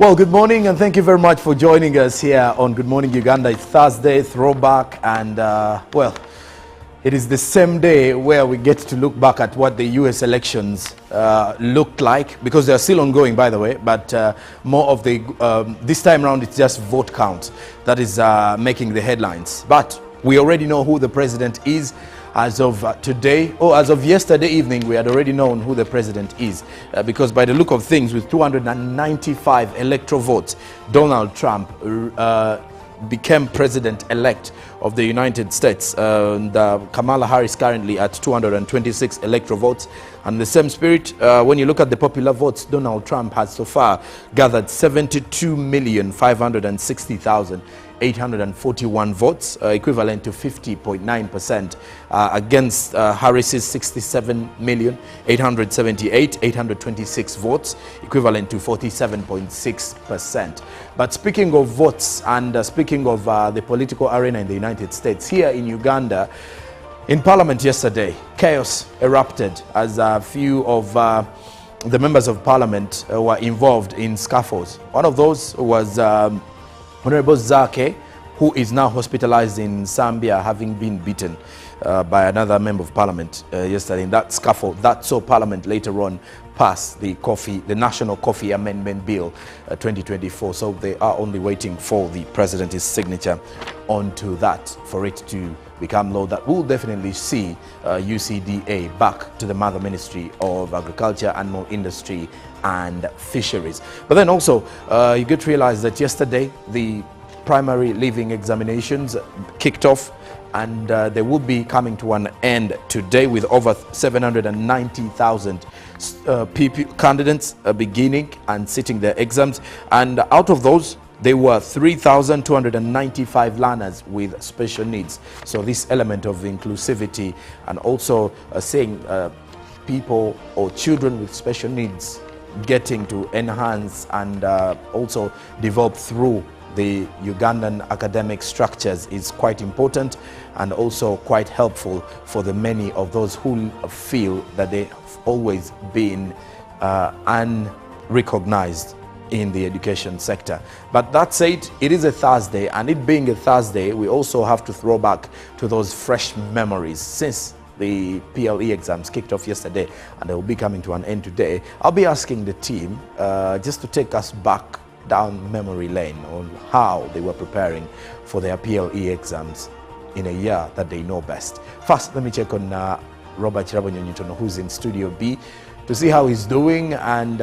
Well, good morning and thank you very much for joining us here on Good Morning Uganda. It's Thursday, throwback, and well, it is the same day where we get to look back at what the US elections looked like, because they are still ongoing, by the way, but more of the, this time around it's just vote count that is making the headlines. But we already know who the president is. As of today, or as of yesterday evening, we had already known who the president is, because by the look of things, with 295 electoral votes, Donald Trump became president-elect of the United States. And Kamala Harris currently at 226 electoral votes. And in the same spirit, when you look at the popular votes, Donald Trump has so far gathered 72,560,841 votes, equivalent to 50.9%, against Harris's 67,878,826 votes, equivalent to 47.6%. But speaking of votes and speaking of the political arena in the United States, here in Uganda, in Parliament yesterday, chaos erupted as a few of the members of Parliament were involved in scuffles. One of those was Honorable Zake, who is now hospitalized in Zambia, having been beaten by another member of Parliament yesterday in that scuffle. That saw Parliament later on pass the National Coffee Amendment Bill 2024. So they are only waiting for the President's signature onto that for it to become law. That will definitely see UCDA back to the Mother Ministry of Agriculture, Animal Industry and Fisheries. But then also you get to realize that yesterday the primary leaving examinations kicked off, and they will be coming to an end today with over 790,000 candidates beginning and sitting their exams. And out of those, there were 3,295 learners with special needs. So this element of inclusivity and also saying people or children with special needs getting to enhance and also develop through the Ugandan academic structures is quite important and also quite helpful for the many of those who feel that they've always been unrecognized in the education sector. But that said, it is a Thursday, and it being a Thursday, we also have to throw back to those fresh memories since the PLE exams kicked off yesterday and they will be coming to an end today. I'll be asking the team just to take us back down memory lane on how they were preparing for their PLE exams in a year that they know best. First, let me check on Robert Chirabonyonyutono, who's in Studio B, to see how he's doing and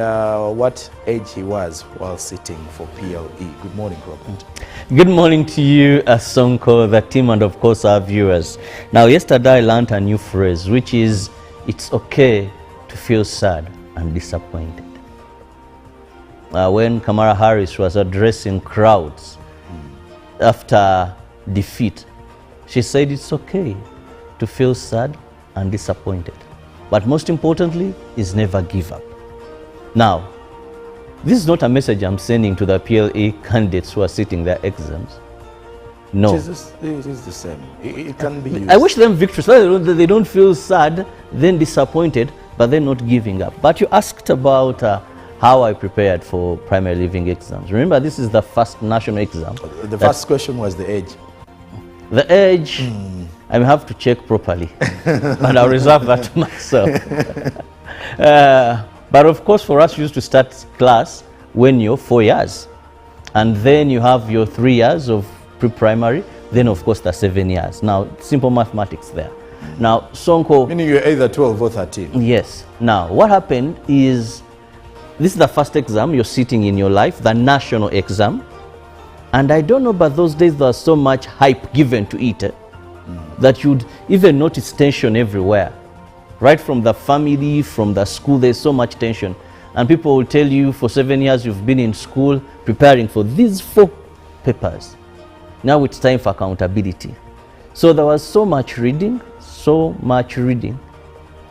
what age he was while sitting for PLE. Good morning, Robert. Good morning to you, Sonko, the team, and of course our viewers. Now, yesterday I learned a new phrase, which is, it's okay to feel sad and disappointed. When Kamala Harris was addressing crowds after defeat, she said it's okay to feel sad and disappointed, but most importantly is never give up. Now, this is not a message I'm sending to the PLE candidates who are sitting their exams. No. It is the same. It can be used. I wish them victory so that they don't feel sad, then disappointed, but they're not giving up. But you asked about how I prepared for primary leaving exams. Remember, this is the first national exam. The first question was the age. The age, I will have to check properly, but I'll reserve that to myself. But of course, for us, you used to start class when you're 4 years. And then you have your 3 years of pre-primary, then of course the 7 years. Now, simple mathematics there. Now, Sonko... Meaning you're either 12 or 13. Yes. Now, what happened is, this is the first exam you're sitting in your life, the national exam. And I don't know, but those days there was so much hype given to it that you'd even notice tension everywhere. Right from the family, from the school, there's so much tension. And people will tell you for 7 years you've been in school preparing for these 4 papers. Now it's time for accountability. So there was so much reading,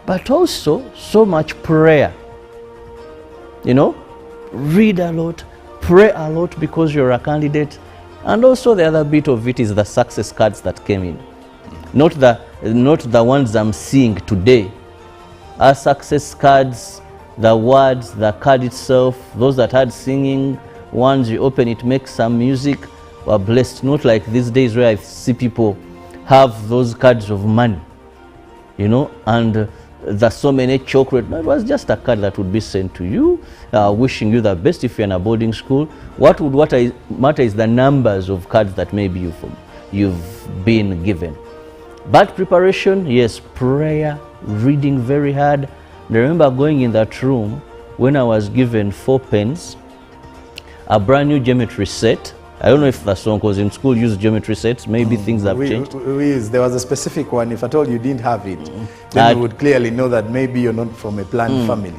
but also so much prayer. You know, read a lot, pray a lot because you're a candidate. And also the other bit of it is the success cards that came in. Not the ones I'm seeing today. Our success cards, the words, the card itself, those that had singing, Once you open it, make some music. We're blessed. Not like these days where I see people have those cards of money, you know, and there's so many chocolate. No, it was just a card that would be sent to you, wishing you the best if you're in a boarding school. What matter is the numbers of cards that maybe you've been given. But preparation, yes, prayer, reading very hard. I remember going in that room when I was given 4 pens, a brand new geometry set. I don't know if that's one, because in school use geometry sets, maybe things have changed. There was a specific one. If at all you didn't have it, then we would clearly know that maybe you're not from a planned family.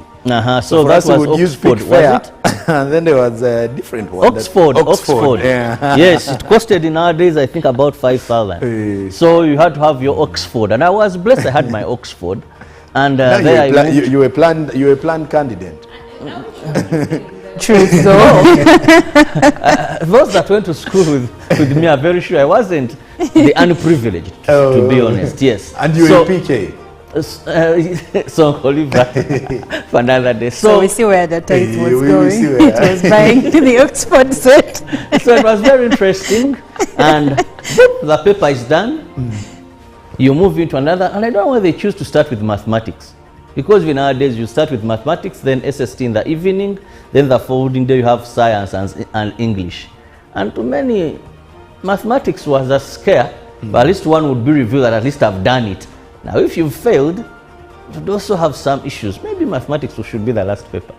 So that was Oxford, was it? And then there was a different one. Oxford. Yeah. Yes, it costed in our days, I think, about 5,000. So you had to have your Oxford, and I was blessed. I had my Oxford, and you were planned candidate. True. So those that went to school with me are very sure I wasn't the unprivileged, to be honest. Yes. And you were PK. So Oliver for another day. So we see where the tide was going. It was buying the Oxford set. So it was very interesting, and the paper is done. You move into another, and I don't know why they choose to start with mathematics. Because nowadays you start with mathematics, then SST in the evening, then the following day you have science and English. And to many, mathematics was a scare, but at least one would be revealed that at least I've done it. Now if you've failed, you would also have some issues. Maybe mathematics should be the last paper.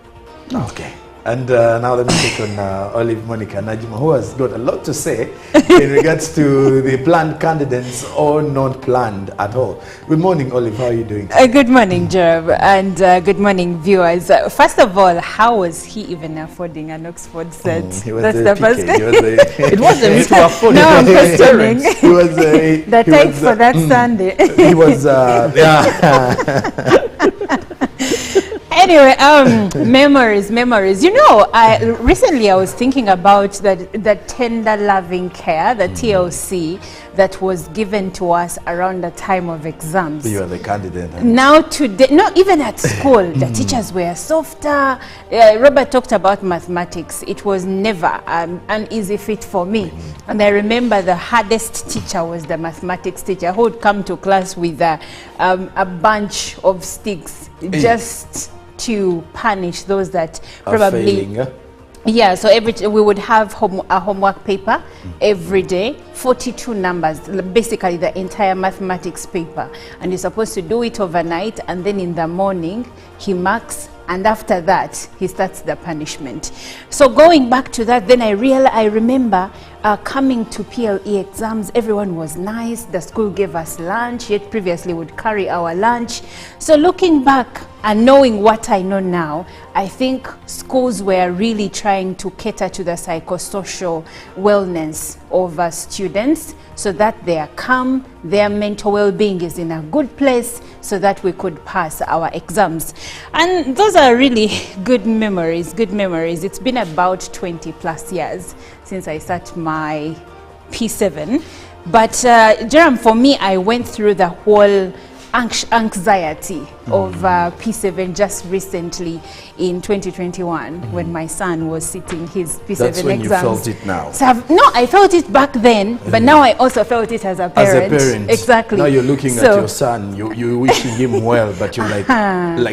Okay. And now let me take on Olive Monica Najima, who has got a lot to say in regards to the planned candidates or not planned at all. Good morning, Olive. How are you doing? Good morning, Jereb, and good morning, viewers. First of all, how was he even affording an Oxford set? That's the first thing. It wasn't me to afford. No, I'm questioning. He was the tight for that Sunday. He was, yeah. Anyway, memories. You know, recently I was thinking about that tender loving care, the TLC, that was given to us around the time of exams. You are the candidate. Huh? Now today, not even at school, the teachers were softer. Robert talked about mathematics. It was never an easy fit for me. And I remember the hardest teacher was the mathematics teacher, who would come to class with a bunch of sticks, just to punish those that probably failing, yeah. So we would have a homework paper every day, 42 numbers, basically the entire mathematics paper, and you're supposed to do it overnight, and then in the morning he marks, and after that he starts the punishment. So going back to that, then I remember coming to PLE exams, everyone was nice. The school gave us lunch, yet previously would carry our lunch. So looking back and knowing what I know now, I think schools were really trying to cater to the psychosocial wellness of students, so that they are calm, their mental well-being is in a good place, so that we could pass our exams. And those are really good memories. It's been about 20 plus years since I sat my P7. But Jerem, for me, I went through the whole anxiety of P7 just recently in 2021 when my son was sitting his P7 That's when exams. you felt it now? So I felt it back then, but now I also felt it as a parent. As a parent. Exactly. Now you're looking at your son, you're wishing him well, but you're like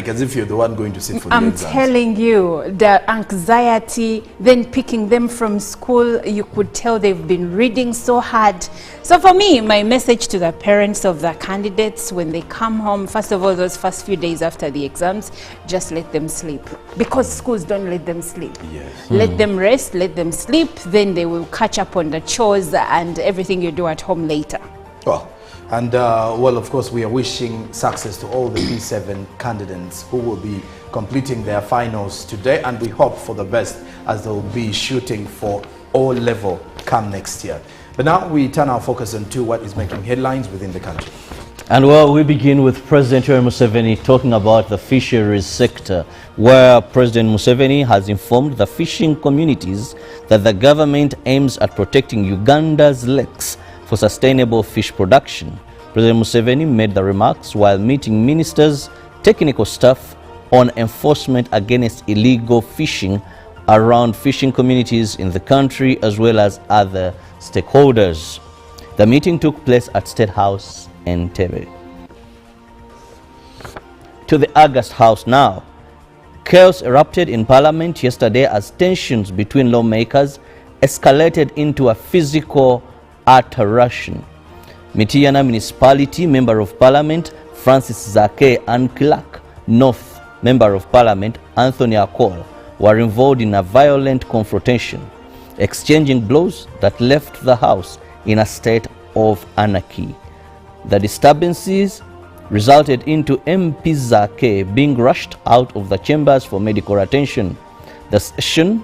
as if you're the one going to sit for the exams. I'm telling you, the anxiety, then picking them from school, you could tell they've been reading so hard. So for me, my message to the parents of the candidates when they come home, first of all, those first few days after the exams, just let them sleep. Because schools don't let them sleep. Yes. Let them rest, let them sleep, then they will catch up on the chores and everything you do at home later. Well, and well, of course, we are wishing success to all the P7 candidates who will be completing their finals today, and we hope for the best as they'll be shooting for O-level come next year. But now we turn our focus onto what is making headlines within the country. And well, we begin with President Yoweri Museveni talking about the fisheries sector, where President Museveni has informed the fishing communities that the government aims at protecting Uganda's lakes for sustainable fish production. President Museveni made the remarks while meeting ministers, technical staff on enforcement against illegal fishing around fishing communities in the country as well as other stakeholders. The meeting took place at State House in Entebbe. To the August House now. Chaos erupted in Parliament yesterday as tensions between lawmakers escalated into a physical altercation. Mityana Municipality Member of Parliament Francis Zake and Clark North Member of Parliament Anthony Akol were involved in a violent confrontation, exchanging blows that left the House in a state of anarchy. The disturbances resulted into MP Zake being rushed out of the chambers for medical attention. The session,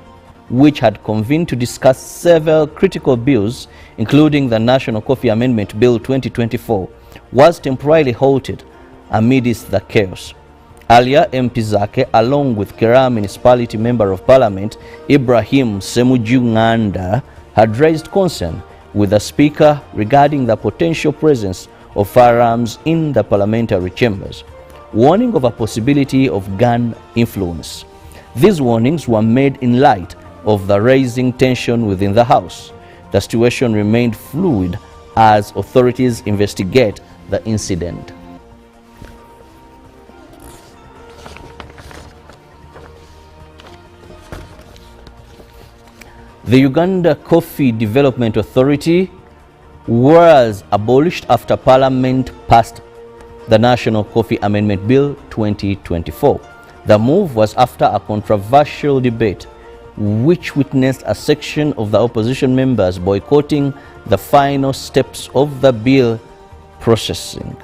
which had convened to discuss several critical bills, including the National Coffee Amendment Bill 2024, was temporarily halted amidst the chaos. Earlier, MP Zake, along with Kera Municipality Member of Parliament Ibrahim Semujunganda, had raised concern with the Speaker regarding the potential presence of firearms in the parliamentary chambers, warning of a possibility of gun influence. These warnings were made in light of the rising tension within the House. The situation remained fluid as authorities investigate the incident. The Uganda Coffee Development Authority was abolished after Parliament passed the National Coffee Amendment Bill 2024. The move was after a controversial debate which witnessed a section of the opposition members boycotting the final steps of the bill processing.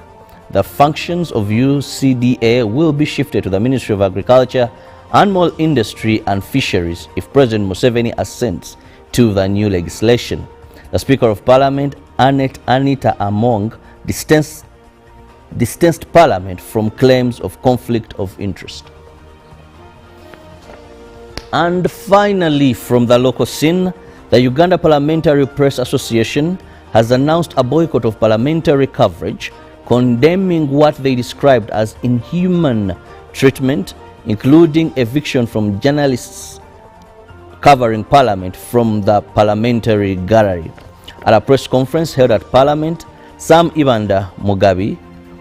The functions of UCDA will be shifted to the Ministry of Agriculture, Animal Industry and Fisheries if President Museveni assents to the new legislation. The Speaker of Parliament, Anita Among, distanced Parliament from claims of conflict of interest. And finally, from the local scene, the Uganda Parliamentary Press Association has announced a boycott of parliamentary coverage, condemning what they described as inhuman treatment, including eviction from journalists covering Parliament from the parliamentary gallery. At a press conference held at Parliament, Sam Ibanda Mugabe,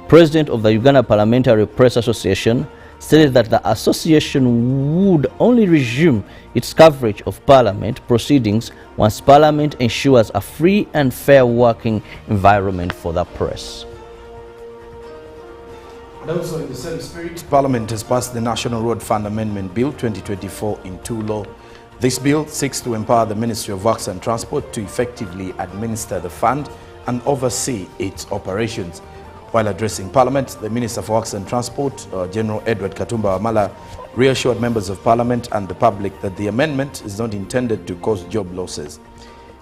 President of the Uganda Parliamentary Press Association, stated that the association would only resume its coverage of Parliament proceedings once Parliament ensures a free and fair working environment for the press. And also in the same spirit, Parliament has passed the National Road Fund Amendment Bill 2024 into law. This bill seeks to empower the Ministry of Works and Transport to effectively administer the fund and oversee its operations. While addressing Parliament, the Minister for Works and Transport, General Edward Katumba Wamala, reassured members of Parliament and the public that the amendment is not intended to cause job losses.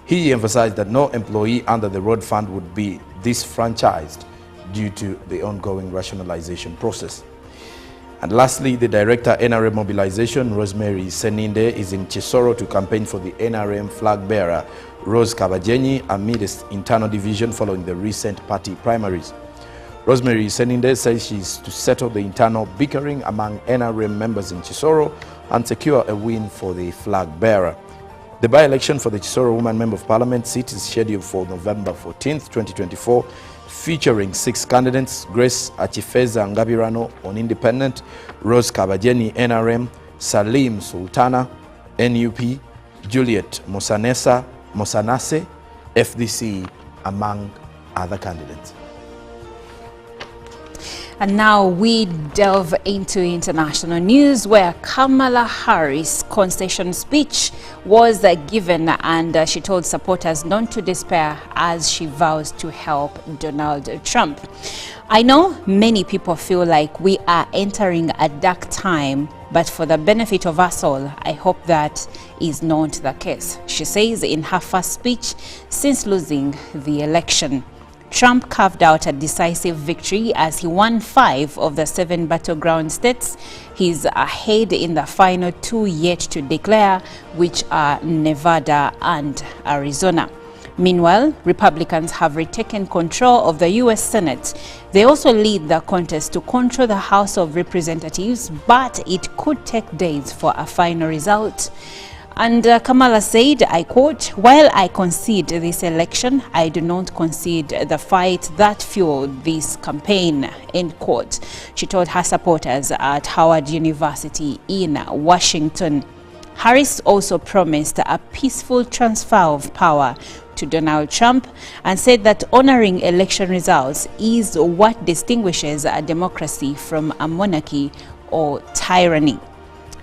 He emphasized that no employee under the road fund would be disfranchised due to the ongoing rationalization process. And lastly, the Director NRM Mobilization, Rosemary Seninde, is in Chisoro to campaign for the NRM flag bearer, Rose Kabajenyi, amidst internal division following the recent party primaries. Rosemary Seninde says she's to settle the internal bickering among NRM members in Chisoro and secure a win for the flag bearer. The by-election for the Chisoro Woman Member of Parliament seat is scheduled for November 14th, 2024, featuring 6 candidates: Grace Achifeza Ngabirano on Independent, Rose Kabajenyi NRM, Salim Sultana NUP, Juliet Mosanese FDC, among other candidates. And now we delve into international news, where Kamala Harris' concession speech was given, and she told supporters not to despair as she vows to help Donald Trump. I know many people feel like we are entering a dark time, but for the benefit of us all, I hope that is not the case, she says in her first speech since losing the election. Trump carved out a decisive victory as he won 5 of the 7 battleground states. He's ahead in the final 2 yet to declare, which are Nevada and Arizona. Meanwhile, Republicans have retaken control of the U.S. Senate. They also lead the contest to control the House of Representatives, but it could take days for a final result. And Kamala said, I quote, "While I concede this election, I do not concede the fight that fueled this campaign," end quote. She told her supporters at Howard University in Washington. Harris also promised a peaceful transfer of power to Donald Trump and said that honoring election results is what distinguishes a democracy from a monarchy or tyranny.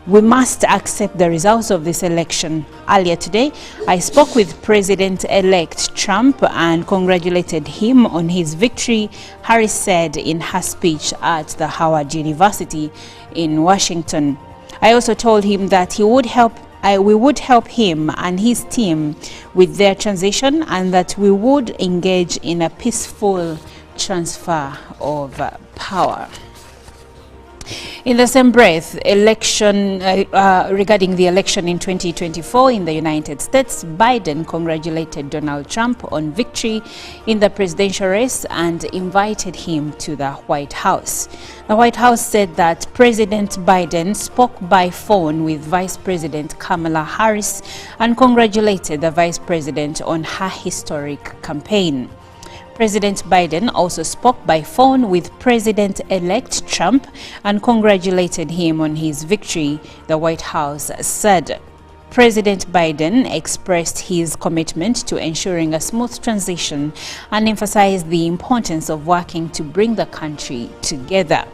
"We must accept the results of this election. Earlier today, I spoke with President-elect Trump and congratulated him on his victory," Harris said in her speech at the Howard University in Washington. "I also told him that we would help him and his team with their transition and that we would engage in a peaceful transfer of power." In the same breath, regarding the election in 2024 in the United States, Biden congratulated Donald Trump on victory in the presidential race and invited him to the White House. The White House said that President Biden spoke by phone with Vice President Kamala Harris and congratulated the Vice President on her historic campaign. President Biden also spoke by phone with President-elect Trump and congratulated him on his victory, the White House said. President Biden expressed his commitment to ensuring a smooth transition and emphasized the importance of working to bring the country together.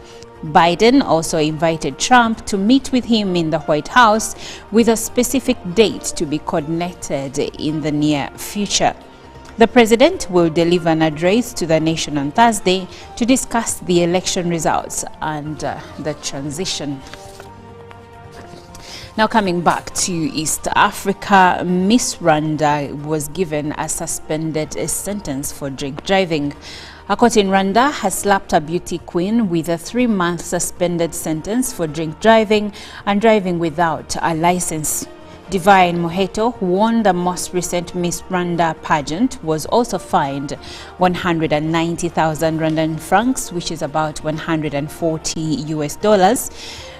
Biden also invited Trump to meet with him in the White House with a specific date to be coordinated in the near future. The president will deliver an address to the nation on Thursday to discuss the election results and the transition. Now coming back to East Africa, Miss Rwanda was given a suspended sentence for drink driving. A court in Rwanda has slapped a beauty queen with a 3-month suspended sentence for drink driving and driving without a license. Divine Moheto, who won the most recent Miss Rwanda pageant, was also fined 190,000 Rwandan francs, which is about $140.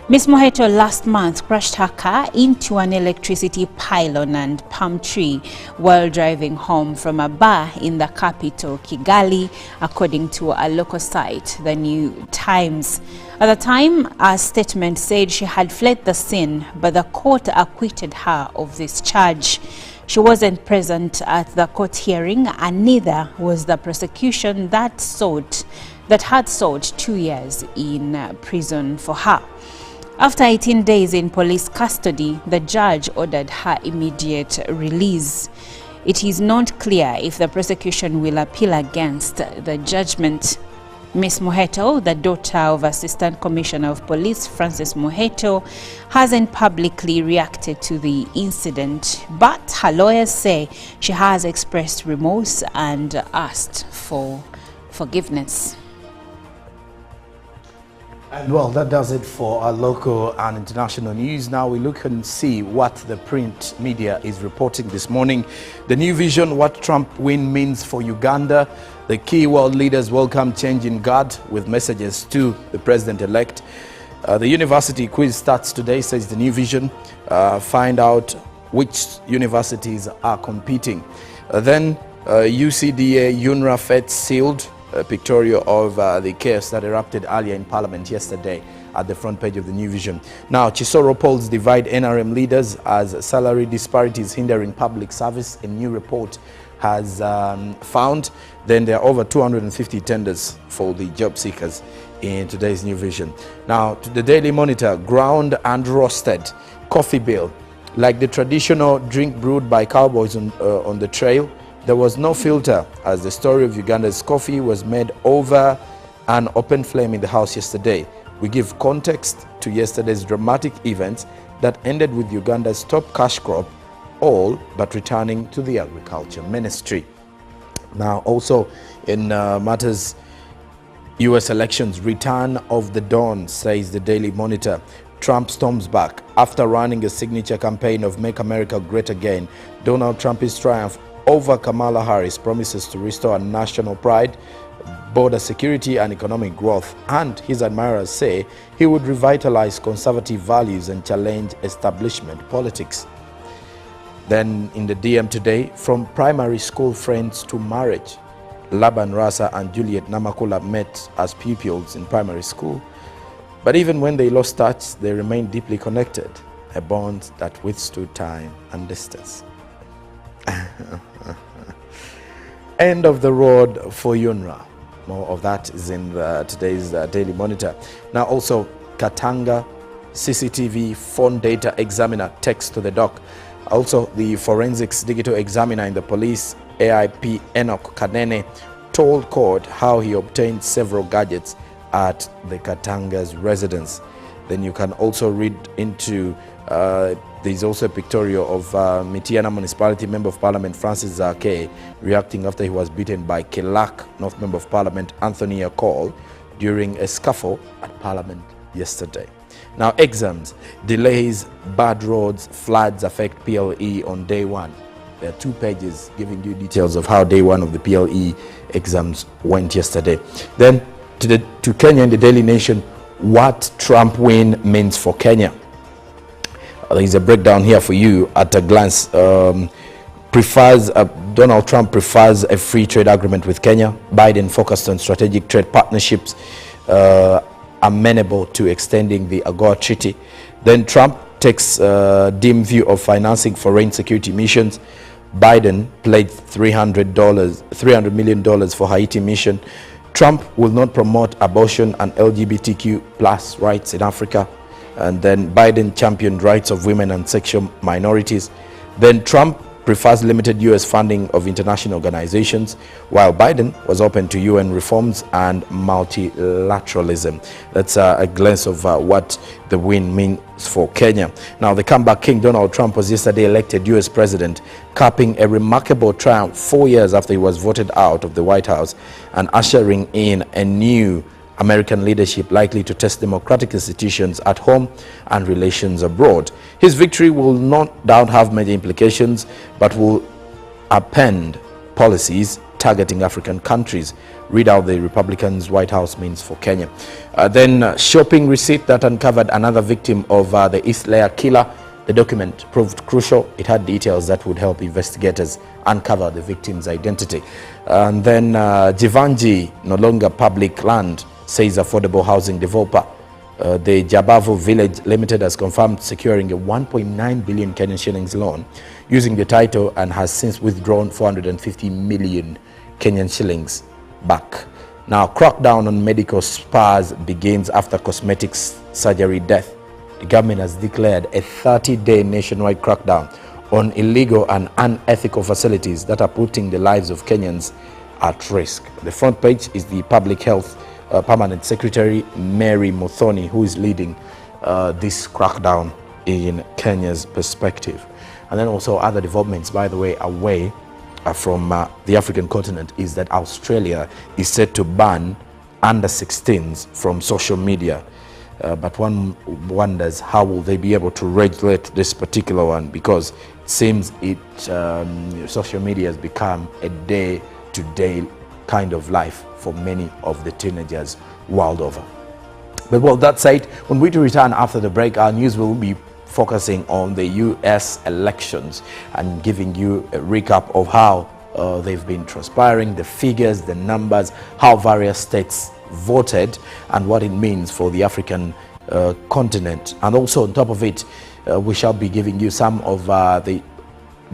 Miss Moheto last month crashed her car into an electricity pylon and palm tree while driving home from a bar in the capital, Kigali, according to a local site, The New Times. At the time, a statement said she had fled the scene, but the court acquitted her of this charge. She wasn't present at the court hearing, and neither was the prosecution that had sought 2 years in prison for her. After 18 days in police custody, the judge ordered her immediate release. It is not clear if the prosecution will appeal against the judgment. Miss Moheto, the daughter of Assistant Commissioner of Police Francis Moheto, hasn't publicly reacted to the incident, but her lawyers say she has expressed remorse and asked for forgiveness. And well, that does it for our local and international news. Now we look and see what the print media is reporting this morning. The New Vision, what Trump win means for Uganda. The key world leaders welcome change in guard with messages to the president-elect. The university quiz starts today, says the New Vision. Find out which universities are competing. Then UCDA UNRWA feds sealed. A pictorial of the chaos that erupted earlier in Parliament yesterday at the front page of the New Vision. Now, Chisoro polls divide NRM leaders as salary disparities hindering public service. A new report has found. Then there are over 250 tenders for the job seekers in today's New Vision. Now, to the Daily Monitor, ground and roasted coffee bill. Like the traditional drink brewed by cowboys on the trail, there was no filter as the story of Uganda's coffee was made over an open flame in the House yesterday. We give context to yesterday's dramatic events that ended with Uganda's top cash crop all but returning to the Agriculture Ministry. Now also in matters US elections, return of the dawn, says the Daily Monitor. Trump storms back after running a signature campaign of Make America Great Again. Donald Trump's triumph over Kamala Harris promises to restore national pride, border security and economic growth, and his admirers say he would revitalize conservative values and challenge establishment politics. Then in the DM today, from primary school friends to marriage, Laban Rasa and Juliet Namakula met as pupils in primary school. But even when they lost touch, they remained deeply connected, a bond that withstood time and distance. End of the road for UNRWA. More of that is in today's Daily Monitor. Now also, Katanga CCTV phone data examiner takes to the dock. Also, the forensics digital examiner in the police, AIP Enoch Kanene, told court how he obtained several gadgets at the Katanga's residence. Then you can also read into, there's also a pictorial of Mitiana Municipality Member of Parliament Francis Zake reacting after he was beaten by Kelak North Member of Parliament Anthony Akol during a scuffle at Parliament yesterday. Now, exams, delays, bad roads, floods affect PLE on day one. There are 2 pages giving you details of how day one of the PLE exams went yesterday. Then to Kenya in the Daily Nation, what Trump win means for Kenya. There is a breakdown here for you at a glance. Donald Trump prefers a free trade agreement with Kenya. Biden focused on strategic trade partnerships, amenable to extending the AGOA treaty. Then Trump takes a dim view of financing foreign security missions. Biden pledged $300 million for Haiti mission. Trump will not promote abortion and LGBTQ plus rights in Africa. And then Biden championed rights of women and sexual minorities. Then Trump prefers limited U.S. funding of international organizations, while Biden was open to UN reforms and multilateralism. That's a glance of what the win means for Kenya. Now, the comeback king Donald Trump was yesterday elected U.S. president, capping a remarkable triumph 4 years after he was voted out of the White House and ushering in a new American leadership likely to test democratic institutions at home and relations abroad. His victory will not doubt have major implications, but will append policies targeting African countries. Read out the Republicans' White House means for Kenya. Then shopping receipt that uncovered another victim of the East Layer killer. The document proved crucial. It had details that would help investigators uncover the victim's identity. And then Jivanji, no longer public land, says affordable housing developer. The Jabavu Village Limited has confirmed securing a 1.9 billion Kenyan shillings loan using the title and has since withdrawn 450 million Kenyan shillings back. Now, crackdown on medical spas begins after cosmetic surgery death. The government has declared a 30-day nationwide crackdown on illegal and unethical facilities that are putting the lives of Kenyans at risk. The front page is the Public Health Permanent Secretary Mary Muthoni, who is leading this crackdown in Kenya's perspective. And then also other developments, by the way, away from the African continent, is that Australia is set to ban under 16s from social media. But one wonders how will they be able to regulate this particular one, because it seems social media has become a day-to-day kind of life for many of the teenagers world over. But well, that said, when we return after the break, our news will be focusing on the US elections and giving you a recap of how they've been transpiring, the figures, the numbers, how various states voted, and what it means for the African continent. And also on top of it, we shall be giving you some of the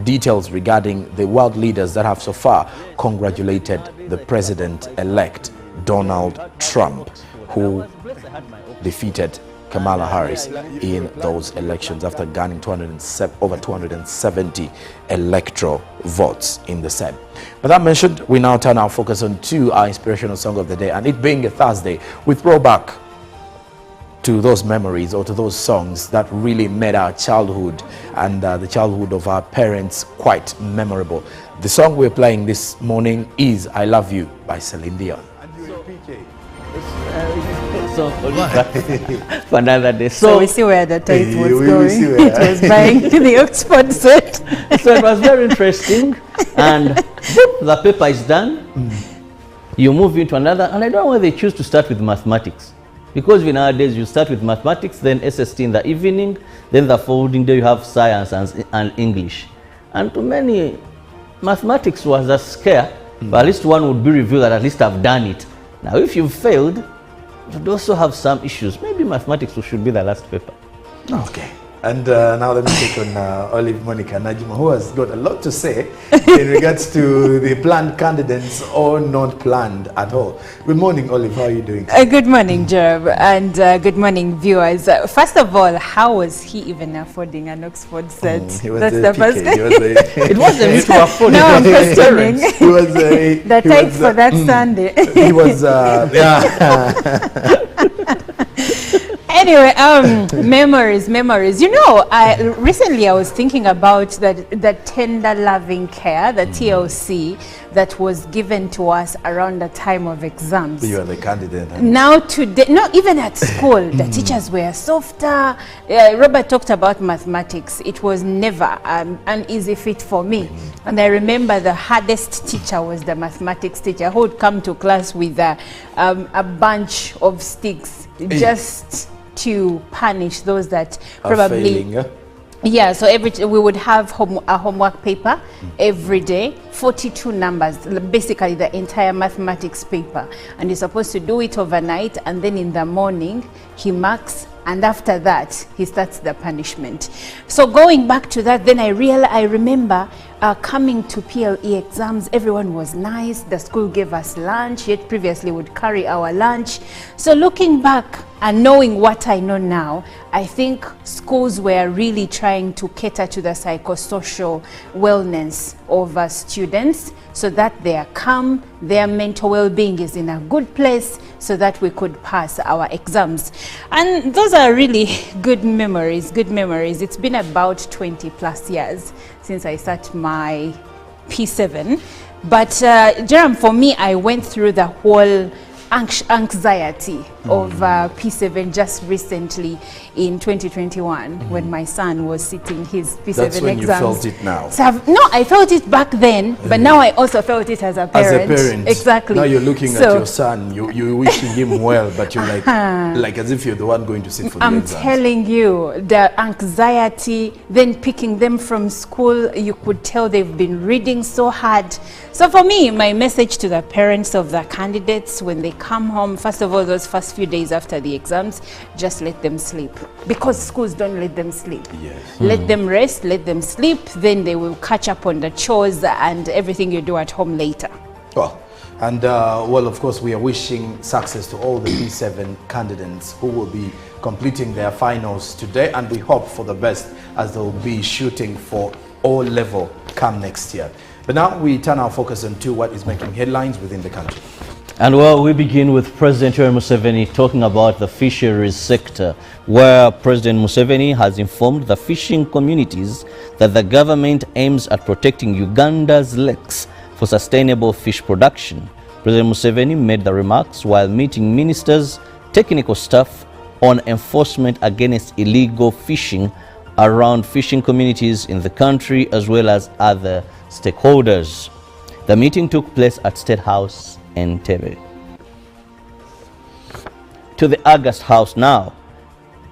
details regarding the world leaders that have so far congratulated the president-elect Donald Trump, who defeated Kamala Harris in those elections after gaining over 270 electoral votes in the Senate. But that mentioned, we now turn our focus on to our inspirational song of the day, and it being a Thursday, we throw back to those memories or to those songs that really made our childhood and the childhood of our parents quite memorable. The song we're playing this morning is I Love You by Celine Dion. For another day. So we see where the tape was going. It was buying the Oxford set. So it was very interesting. and the paper is done. You move into another, and I don't know why they choose to start with mathematics. Because nowadays you start with mathematics, then SST in the evening, then the following day you have science and English. And to many, mathematics was a scare, but at least one would be revealed that at least I've done it. Now if you've failed, you would also have some issues. Maybe mathematics should be the last paper. Okay. And now let me take on Olive Monica Najima, who has got a lot to say in regards to the planned candidates or not planned at all. Good morning, Olive. How are you doing? Good morning, Jerb, and good morning, viewers. First of all, how was he even affording an Oxford set? That's the first thing. It wasn't me to afford. No, I'm questioning. He was the tights for that Sunday. He was, yeah. Anyway, memories. You know, recently I was thinking about that tender loving care, the TLC, that was given to us around the time of exams. You are the candidate. Huh? Now today, no, even at school, the teachers were softer. Robert talked about mathematics. It was never an easy fit for me. And I remember the hardest teacher was the mathematics teacher, who would come to class with a bunch of sticks, just to punish those that probably failing, yeah. So we would have a homework paper every day, 42 numbers, basically the entire mathematics paper, and you're supposed to do it overnight, and then in the morning he marks, and after that he starts the punishment. So going back to that, then I remember coming to PLE exams, everyone was nice. The school gave us lunch, yet previously would carry our lunch. So looking back and knowing what I know now, I think schools were really trying to cater to the psychosocial wellness of students, so that they are calm, their mental well-being is in a good place, so that we could pass our exams. And those are really good memories. It's been about 20 plus years since I sat my P7. But Jerem, for me, I went through the whole anxiety of P7 just recently in 2021 when my son was sitting his P7 That's when exams. you felt it now. So no, I felt it back then, but now I also felt it as a parent. As a parent. Exactly. Now you're looking at your son, you're wishing him well, but you're like as if you're the one going to sit for the exams. I'm telling you, the anxiety, then picking them from school, you could tell they've been reading so hard. So for me, my message to the parents of the candidates when they come home, first of all, those first few days after the exams, just let them sleep. Because schools don't let them sleep. Yes. Let them rest, let them sleep, then they will catch up on the chores and everything you do at home later. Well, and well, of course, we are wishing success to all the P7 candidates who will be completing their finals today, and we hope for the best as they'll be shooting for O level come next year. But now we turn our focus onto what is making headlines within the country. And well, we begin with President Yoweri Museveni talking about the fisheries sector, where President Museveni has informed the fishing communities that the government aims at protecting Uganda's lakes for sustainable fish production. President Museveni made the remarks while meeting ministers, technical staff on enforcement against illegal fishing around fishing communities in the country, as well as other stakeholders. The meeting took place at State House in Entebbe. To the August House now.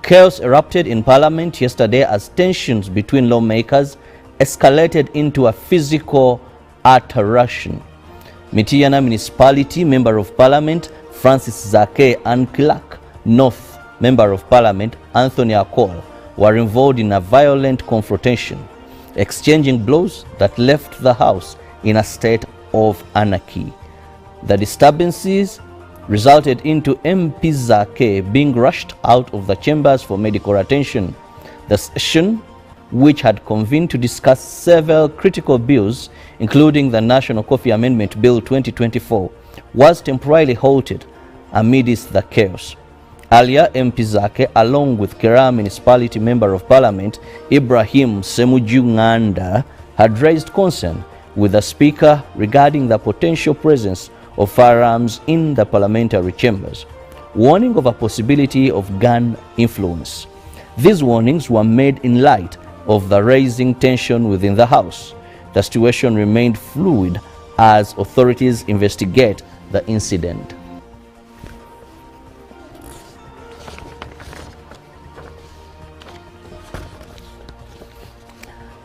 Chaos erupted in Parliament yesterday as tensions between lawmakers escalated into a physical altercation. Mityana Municipality Member of Parliament Francis Zake and Clark North Member of Parliament Anthony Akol were involved in a violent confrontation, exchanging blows that left the House in a state of anarchy. The disturbances resulted into MP Zake being rushed out of the chambers for medical attention. The session, which had convened to discuss several critical bills, including the National Coffee Amendment Bill 2024, was temporarily halted amidst the chaos. Earlier, MP Zake, along with Kera Municipality Member of Parliament Ibrahim Semujunganda, had raised concern with the Speaker regarding the potential presence of firearms in the parliamentary chambers, warning of a possibility of gun influence. These warnings were made in light of the rising tension within the House. the situation remained fluid as authorities investigate the incident.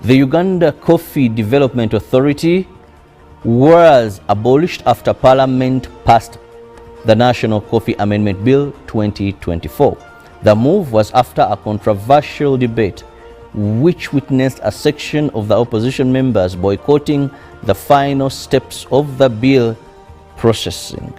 The Uganda Coffee Development Authority was abolished after Parliament passed the National Coffee Amendment Bill 2024. The move was after a controversial debate which witnessed a section of the opposition members boycotting the final steps of the bill processing.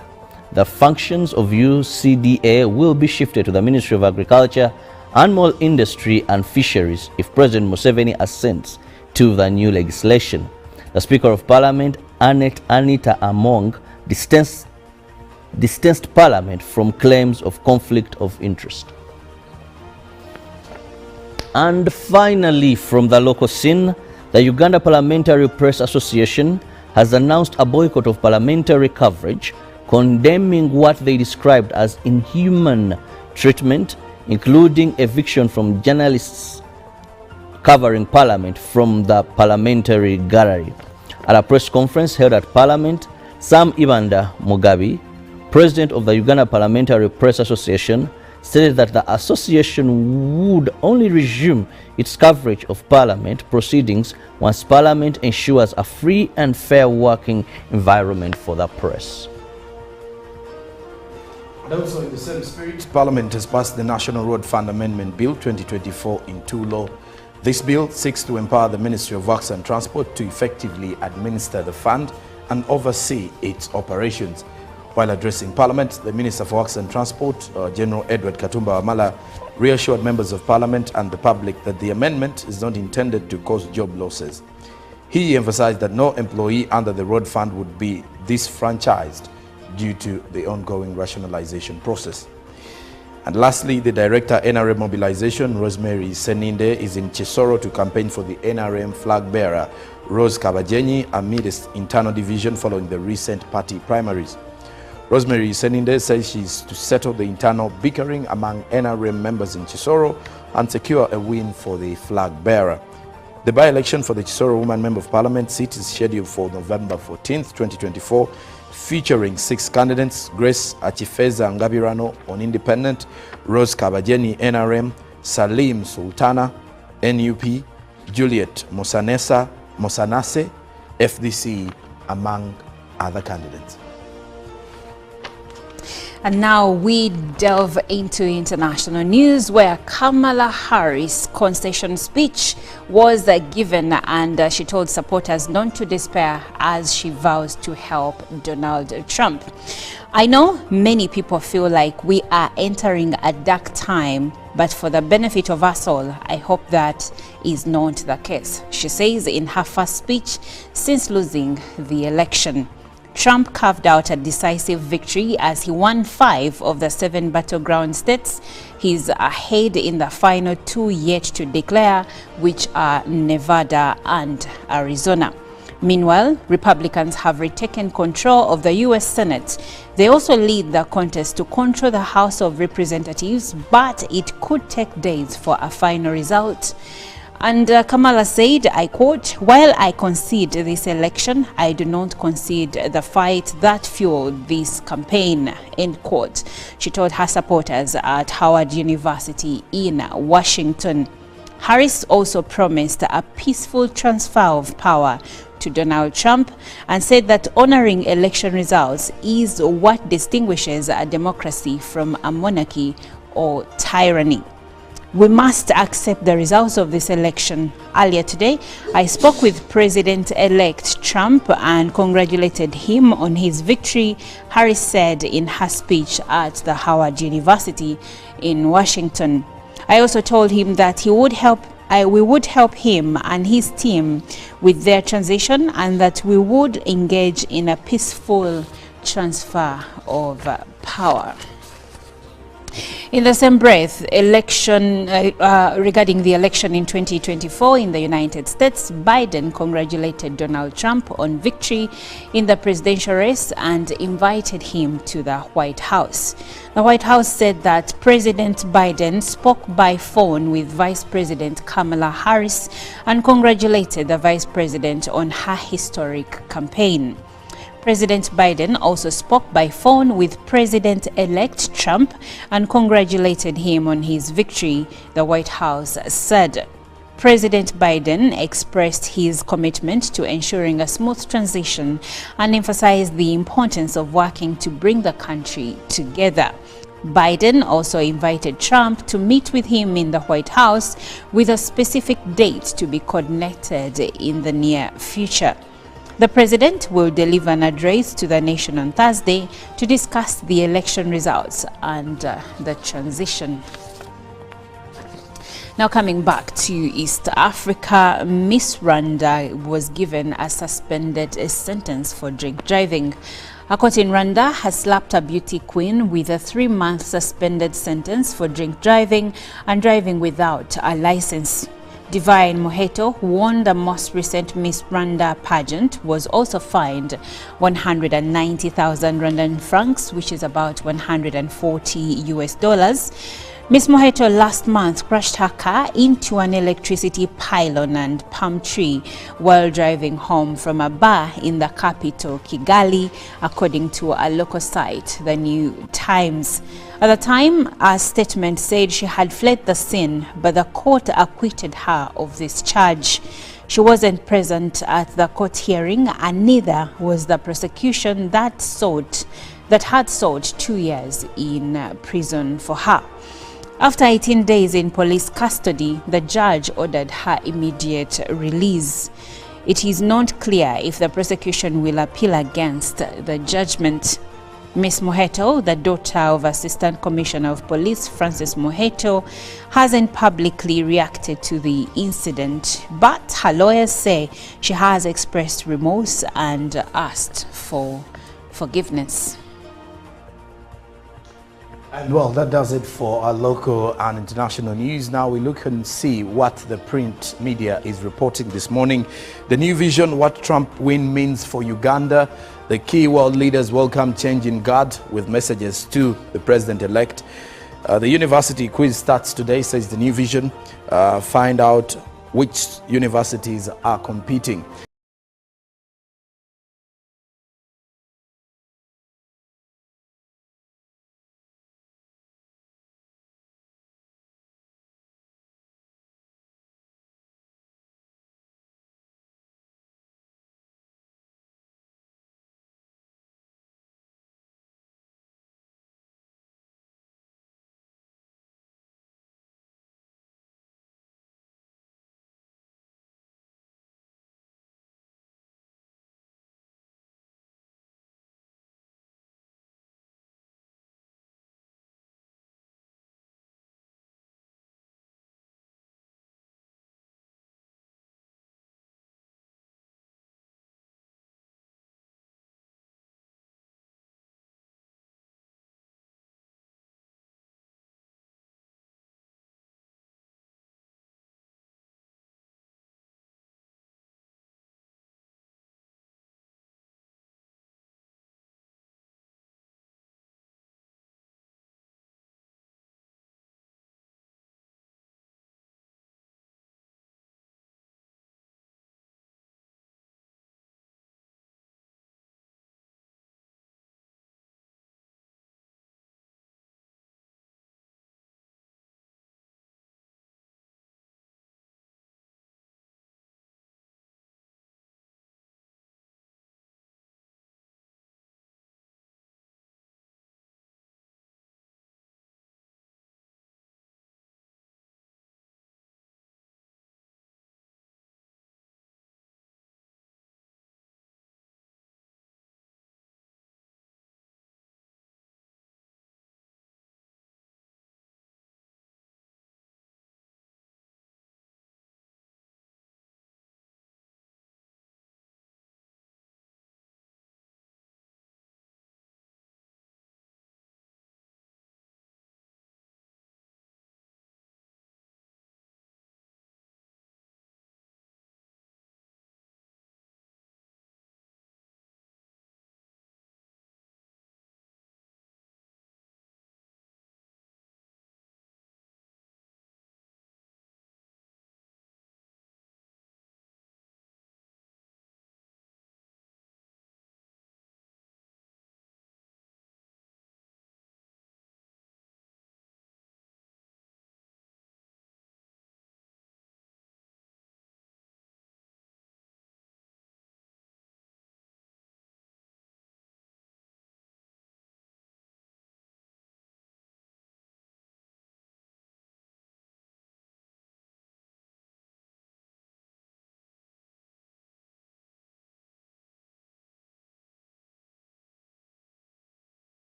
The functions of UCDA will be shifted to the Ministry of Agriculture, Animal Industry and Fisheries if President Museveni assents to the new legislation. The Speaker of Parliament, Anita Among, distanced Parliament from claims of conflict of interest. And finally, from the local scene, the Uganda Parliamentary Press Association has announced a boycott of parliamentary coverage, condemning what they described as inhuman treatment, including eviction from journalists covering Parliament from the parliamentary gallery. At a press conference held at Parliament, Sam Ibanda Mugabe, President of the Uganda Parliamentary Press Association, stated that the association would only resume its coverage of Parliament proceedings once Parliament ensures a free and fair working environment for the press. And also in the same spirit, Parliament has passed the National Road Fund Amendment Bill 2024 into law. This bill seeks to empower the Ministry of Works and Transport to effectively administer the fund and oversee its operations. While addressing Parliament, the Minister for Works and Transport, General Edward Katumba Wamala, reassured members of Parliament and the public that the amendment is not intended to cause job losses. He emphasized that no employee under the road fund would be disfranchised due to the ongoing rationalization process. And lastly, the Director NRM Mobilization, Rosemary Seninde, is in Chisoro to campaign for the NRM flag bearer, Rose Kabajenyi, amidst internal division following the recent party primaries. Rosemary Seninde says she's to settle the internal bickering among NRM members in Chisoro and secure a win for the flag bearer. The by-election for the Chisoro Woman Member of Parliament seat is scheduled for November 14th, 2024, featuring 6 candidates: Grace Achifeza Ngabirano on Independent, Rose Kabajenyi NRM, Salim Sultana NUP, Juliet Mosanese FDC, among other candidates. And now we delve into international news, where Kamala Harris' concession speech was given, and she told supporters not to despair as she vows to help Donald Trump. I know many people feel like we are entering a dark time, but for the benefit of us all, I hope that is not the case, she says in her first speech since losing the election. Trump carved out a decisive victory as he won 5 of the 7 battleground states. He's ahead in the final 2 yet to declare, which are Nevada and Arizona. Meanwhile, Republicans have retaken control of the U.S. Senate. They also lead the contest to control the House of Representatives, but it could take days for a final result. And Kamala said, I quote, "While I concede this election, I do not concede the fight that fueled this campaign," end quote. She told her supporters at Howard University in Washington. Harris also promised a peaceful transfer of power to Donald Trump and said that honoring election results is what distinguishes a democracy from a monarchy or tyranny. We must accept the results of this election. Earlier today, I spoke with President-elect Trump and congratulated him on his victory, Harris said in her speech at the Howard University in Washington. I also told him that we would help him and his team with their transition and that we would engage in a peaceful transfer of power. In the same breath, regarding the election in 2024 in the United States, Biden congratulated Donald Trump on victory in the presidential race and invited him to the White House. The White House said that President Biden spoke by phone with Vice President Kamala Harris and congratulated the Vice President on her historic campaign. President Biden also spoke by phone with President-elect Trump and congratulated him on his victory, the White House said. President Biden expressed his commitment to ensuring a smooth transition and emphasized the importance of working to bring the country together. Biden also invited Trump to meet with him in the White House with a specific date to be coordinated in the near future. The president will deliver an address to the nation on Thursday to discuss the election results and the transition. Now coming back to East Africa, Miss Rwanda was given a suspended sentence for drink driving. A court in Rwanda has slapped a beauty queen with a 3-month suspended sentence for drink driving and driving without a license. Divine Moheto, who won the most recent Miss Rwanda pageant, was also fined 190,000 Rwandan francs, which is about 140 US dollars. Miss Moheto last month crashed her car into an electricity pylon and palm tree while driving home from a bar in the capital, Kigali, according to a local site, The New Times. At the time, a statement said she had fled the scene, but the court acquitted her of this charge. She wasn't present at the court hearing, and neither was the prosecution that had sought 2 years in prison for her. After 18 days in police custody, the judge ordered her immediate release. It is not clear if the prosecution will appeal against the judgment. Ms. Moheto, the daughter of Assistant Commissioner of Police Francis Moheto, hasn't publicly reacted to the incident, but her lawyers say she has expressed remorse and asked for forgiveness. And well, that does it for our local and international news. Now we look and see what the print media is reporting this morning. The New Vision, what Trump win means for Uganda. The key world leaders welcome change in guard with messages to the president-elect. The university quiz starts today, says the New Vision. Find out which universities are competing.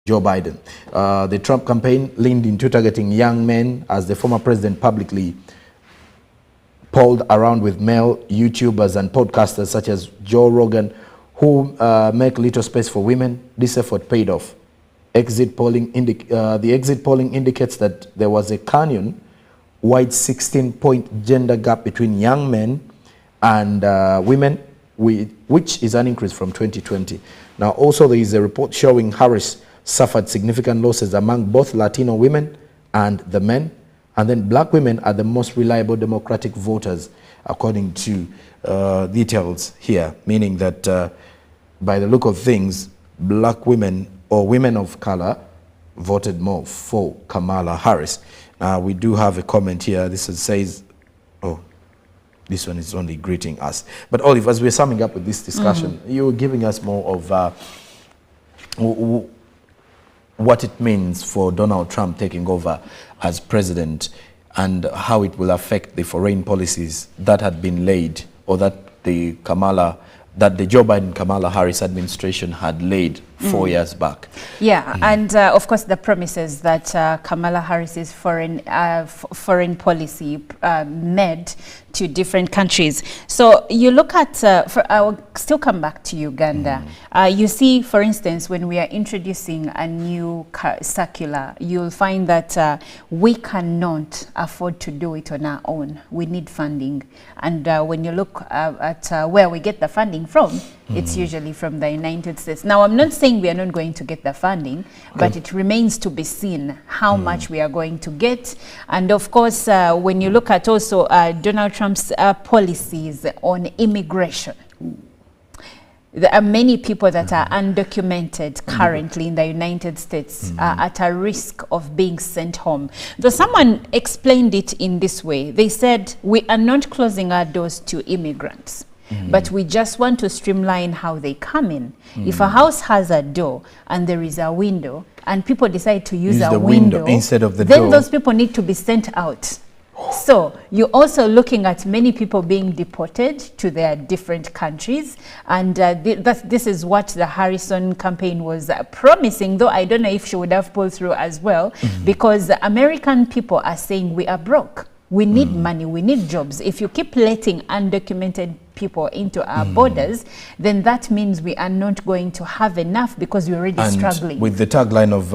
Joe Biden. The Trump campaign leaned into targeting young men as the former president publicly polled around with male YouTubers and podcasters such as Joe Rogan, who make little space for women. This effort paid off. The exit polling indicates that there was a canyon-wide 16-point gender gap between young men and women, which is an increase from 2020. Now, also there is a report showing Harris suffered significant losses among both Latino women and the men, and then black women are the most reliable Democratic voters, according to details here, meaning that by the look of things, black women or women of color voted more for Kamala Harris. We do have a comment here. This says, oh, this one is only greeting us. But Olive, as we're summing up with this discussion, you're giving us more of what it means for Donald Trump taking over as president and how it will affect the foreign policies that had been laid, or that the Joe Biden-Kamala Harris administration had laid 4 years back. Yeah, and of course the promises that Kamala Harris's foreign policy made to different countries. So you look at, I will still come back to Uganda. You see, for instance, when we are introducing a new circular, you'll find that we cannot afford to do it on our own. We need funding. And when you look at where we get the funding from, it's usually from the United States. Now, I'm not saying we are not going to get the funding, but it remains to be seen how much we are going to get. And of course, when you look at also Donald Trump's policies on immigration, there are many people that are undocumented currently in the United States at a risk of being sent home. Though someone explained it in this way, they said, we are not closing our doors to immigrants. But we just want to streamline how they come in. If a house has a door and there is a window and people decide to use a window instead of the then door, those people need to be sent out. So you're also looking at many people being deported to their different countries, and this is what the Harrison campaign was promising, though I don't know if she would have pulled through as well, because the American people are saying we are broke. We need money, we need jobs. If you keep letting undocumented people into our borders, then that means we are not going to have enough because we're already struggling. With the tagline of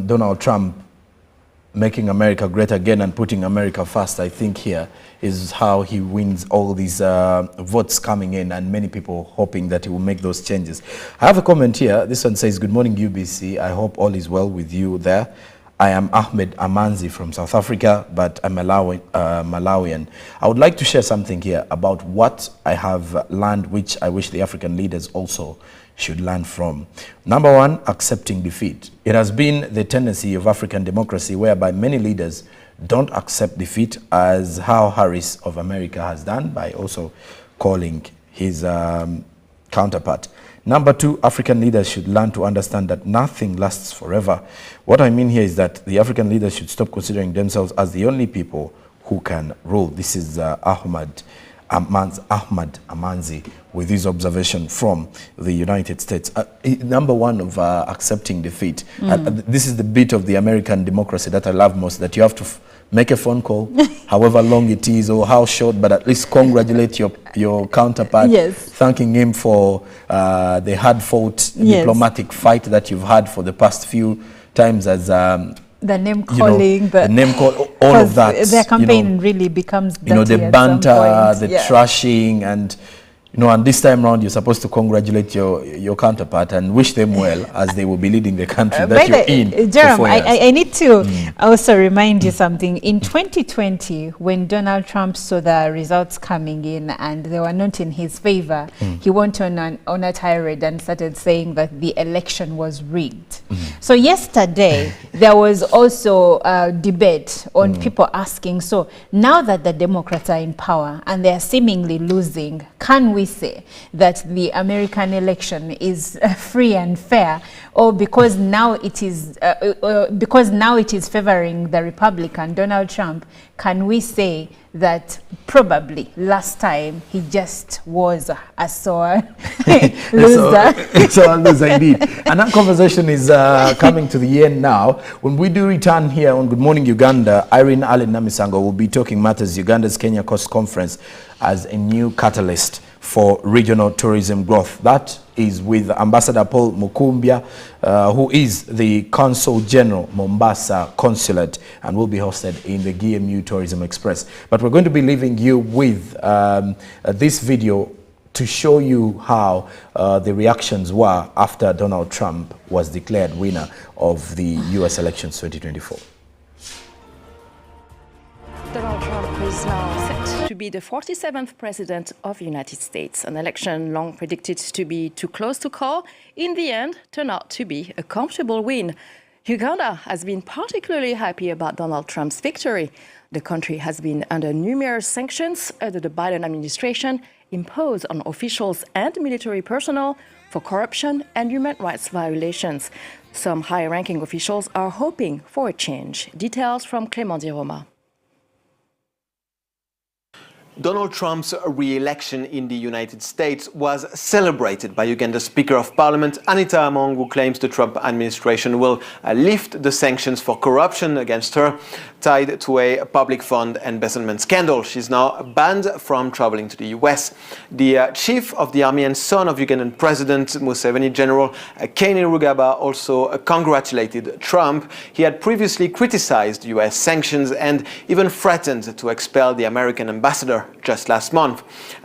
Donald Trump, making America great again and putting America first, I think here is how he wins all these votes coming in, and many people hoping that he will make those changes. I have a comment here. This one says, good morning, UBC. I hope all is well with you there. I am Ahmed Amanzi from South Africa, but I'm Malawian. I would like to share something here about what I have learned, which I wish the African leaders also should learn from. Number one, accepting defeat. It has been the tendency of African democracy whereby many leaders don't accept defeat, as how Harris of America has done by also calling his counterpart. Number two, African leaders should learn to understand that nothing lasts forever. What I mean here is that the African leaders should stop considering themselves as the only people who can rule. This is Ahmed Amanzi with his observation from the United States. Number one of accepting defeat. This is the bit of the American democracy that I love most, that you have to make a phone call, however long it is or how short, but at least congratulate your counterpart, thanking him for the hard-fought diplomatic fight that you've had for the past few times, as the name calling, the name call, all of that. Their campaign really becomes dirty, the banter, the trashing, and and this time around, you're supposed to congratulate your counterpart and wish them well, as they will be leading the country that you're in. Jerome, I need to also remind you something. In 2020, when Donald Trump saw the results coming in and they were not in his favor, he went on a tirade and started saying that the election was rigged. So yesterday, there was also a debate on people asking, so now that the Democrats are in power and they are seemingly losing, can we we say that the American election is free and fair, or because now it is favoring the Republican Donald Trump, can we say that probably last time he just was a sore loser? So loser indeed. And that conversation is coming to the end now. When we do return here on Good Morning Uganda, Irene Allen Namisango will be talking matters Uganda's Kenya Coast Conference as a new catalyst for regional tourism growth. That is with Ambassador Paul Mukumbya, who is the Consul General Mombasa Consulate and will be hosted in the GMU Tourism Express. But we're going to be leaving you with this video to show you how the reactions were after Donald Trump was declared winner of the US elections 2024. Donald Trump is now set to be the 47th president of the United States. An election long predicted to be too close to call, in the end, turned out to be a comfortable win. Uganda has been particularly happy about Donald Trump's victory. The country has been under numerous sanctions under the Biden administration imposed on officials and military personnel for corruption and human rights violations. Some high-ranking officials are hoping for a change. Details from Clément Di Roma. Donald Trump's re-election in the United States was celebrated by Uganda's Speaker of Parliament, Anita Among, who claims the Trump administration will lift the sanctions for corruption against her, tied to a public fund embezzlement scandal. She's now banned from traveling to the US. The chief of the army and son of Ugandan President Museveni, General Kainerugaba, also congratulated Trump. He had previously criticized US sanctions and even threatened to expel the American ambassador just last month.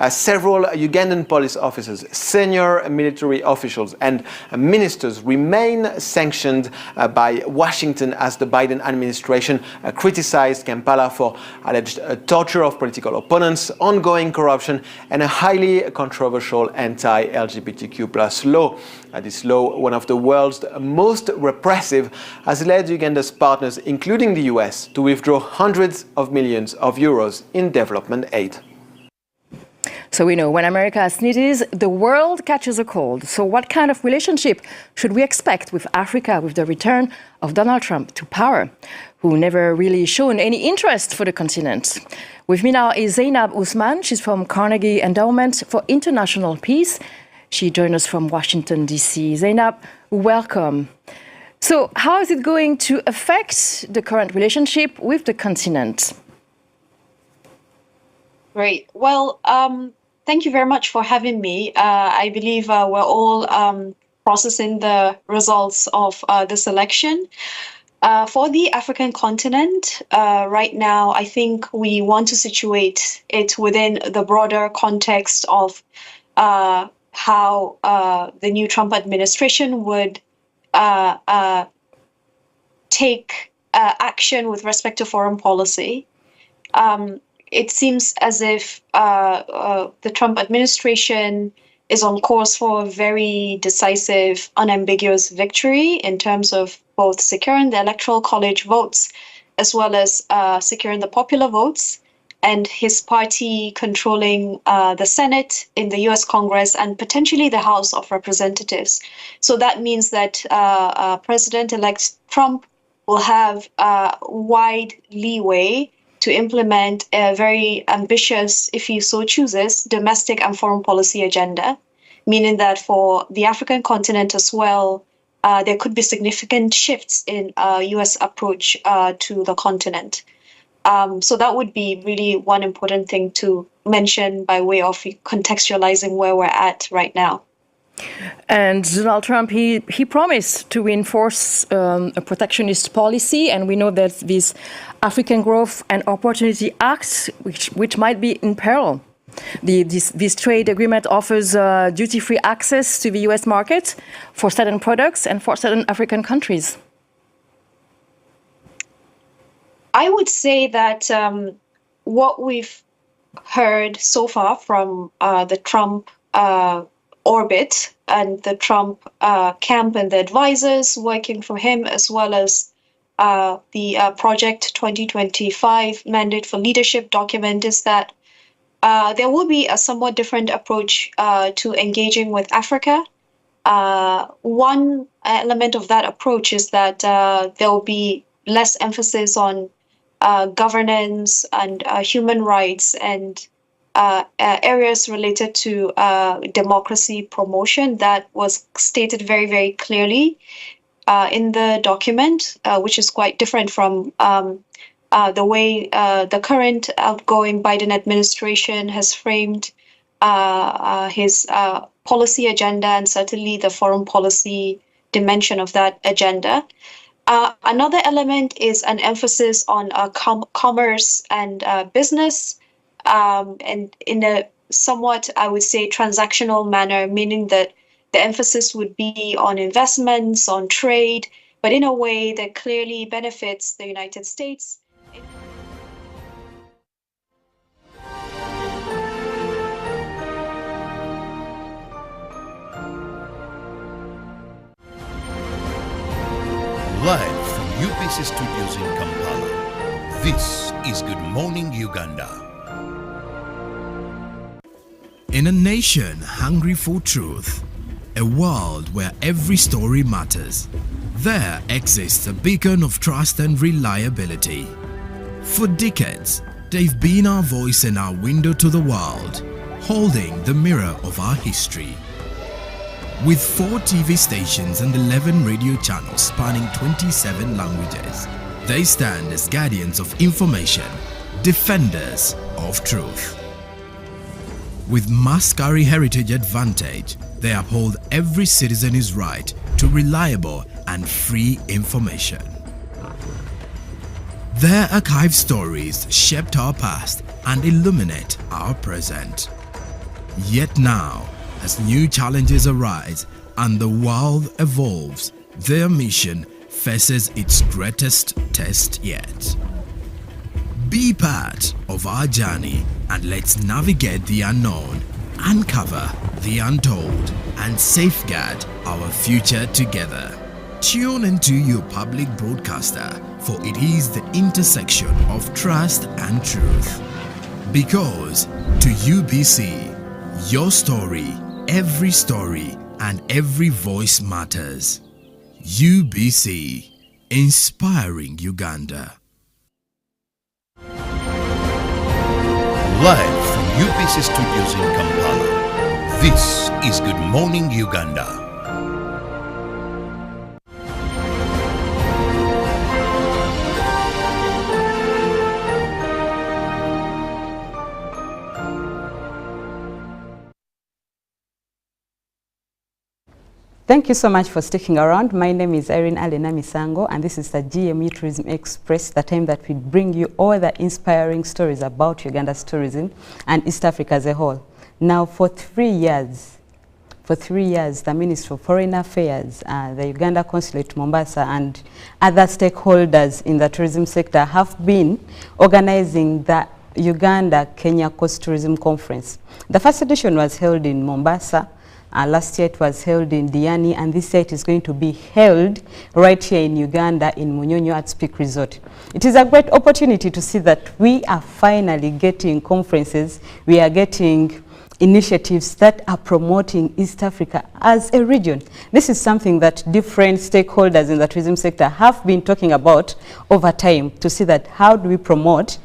Several Ugandan police officers, senior military officials and ministers remain sanctioned by Washington as the Biden administration criticized Kampala for alleged torture of political opponents, ongoing corruption and a highly controversial anti-LGBTQ+ law. This law, one of the world's most repressive, has led Uganda's partners, including the US, to withdraw hundreds of millions of euros in development aid. So we know when America sneezes, the world catches a cold. So what kind of relationship should we expect with Africa with the return of Donald Trump to power, who never really shown any interest for the continent? With me now is Zainab Usman. She's from Carnegie Endowment for International Peace. She joined us from Washington, D.C. Zainab, welcome. So how is it going to affect the current relationship with the continent? Great. Well, thank you very much for having me. I believe we're all processing the results of this election. For the African continent, right now, I think we want to situate it within the broader context of how the new Trump administration would take action with respect to foreign policy. It seems as if the Trump administration is on course for a very decisive, unambiguous victory in terms of both securing the Electoral College votes as well as securing the popular votes, and his party controlling the Senate in the US Congress and potentially the House of Representatives. So that means that President-elect Trump will have wide leeway to implement a very ambitious, if he so chooses, domestic and foreign policy agenda, meaning that for the African continent as well, there could be significant shifts in US approach to the continent. So that would be really one important thing to mention by way of contextualizing where we're at right now. And Donald Trump, he promised to reinforce a protectionist policy, and we know that this African Growth and Opportunity Act, which might be in peril. This trade agreement offers duty-free access to the US market for certain products and for certain African countries. I would say that what we've heard so far from the Trump orbit and the Trump camp and the advisors working for him, as well as the Project 2025 Mandate for Leadership document, is that there will be a somewhat different approach to engaging with Africa. One element of that approach is that there will be less emphasis on governance and human rights and areas related to democracy promotion. That was stated very, very clearly in the document, which is quite different from the way the current outgoing Biden administration has framed his policy agenda, and certainly the foreign policy dimension of that agenda. Another element is an emphasis on commerce and business, and in a somewhat, I would say, transactional manner, meaning that the emphasis would be on investments, on trade, but in a way that clearly benefits the United States. Live from UPC Studios in Kampala, this is Good Morning Uganda. In a nation hungry for truth, a world where every story matters, there exists a beacon of trust and reliability. For decades, they've been our voice and our window to the world, holding the mirror of our history. With 4 TV stations and 11 radio channels spanning 27 languages, they stand as guardians of information, defenders of truth. With Mascari Heritage Advantage, they uphold every citizen's right to reliable and free information. Their archived stories shaped our past and illuminate our present. Yet now, as new challenges arise and the world evolves, their mission faces its greatest test yet. Be part of our journey and let's navigate the unknown, uncover the untold, and safeguard our future together. Tune into your public broadcaster, for it is the intersection of trust and truth. Because to UBC, your story, every story, and every voice matters. UBC, inspiring Uganda. Live from UPC Studios in Kampala, this is Good Morning Uganda. Thank you so much for sticking around. My name is Irene Alena Misango, and this is the GMU Tourism Express, the time that we bring you all the inspiring stories about Uganda's tourism and East Africa as a whole. Now, for 3 years, the Ministry of Foreign Affairs, the Uganda Consulate Mombasa, and other stakeholders in the tourism sector have been organizing the Uganda-Kenya Coast Tourism Conference. The first edition was held in Mombasa. Last year it was held in Diani, and this year it is going to be held right here in Uganda in Munyonyo at Peak Resort. It is a great opportunity to see that we are finally getting conferences, we are getting initiatives that are promoting East Africa as a region. This is something that different stakeholders in the tourism sector have been talking about over time, to see that how do we promote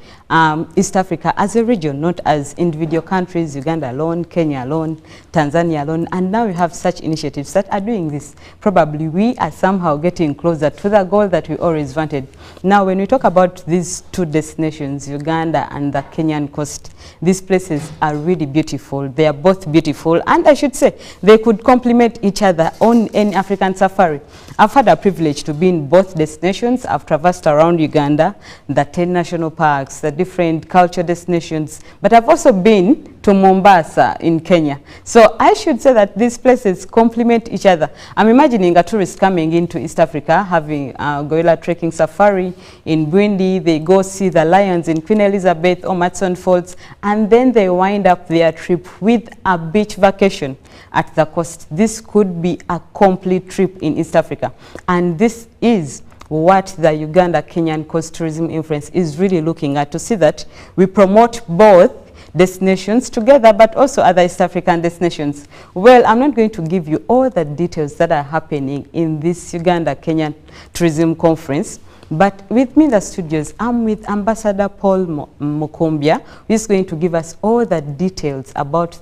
East Africa as a region, not as individual countries, Uganda alone, Kenya alone, Tanzania alone, and now we have such initiatives that are doing this. Probably we are somehow getting closer to the goal that we always wanted. Now, when we talk about these 2 destinations, Uganda and the Kenyan coast, these places are really beautiful. They are both beautiful, and I should say they could complement each other on any African safari. I've had a privilege to be in both destinations. I've traversed around Uganda, the 10 national parks, the different culture destinations, but I've also been to Mombasa in Kenya. So I should say that these places complement each other. I'm imagining a tourist coming into East Africa, having a gorilla trekking safari in Bwindi, they go see the lions in Queen Elizabeth or Matson Falls, and then they wind up their trip with a beach vacation at the coast. This could be a complete trip in East Africa, and this is what the Uganda-Kenyan Coast Tourism Influence is really looking at, to see that we promote both destinations together, but also other East African destinations. Well, I'm not going to give you all the details that are happening in this Uganda-Kenya Tourism Conference, but with me in the studios, I'm with Ambassador Paul Mukumbya, who is going to give us all the details about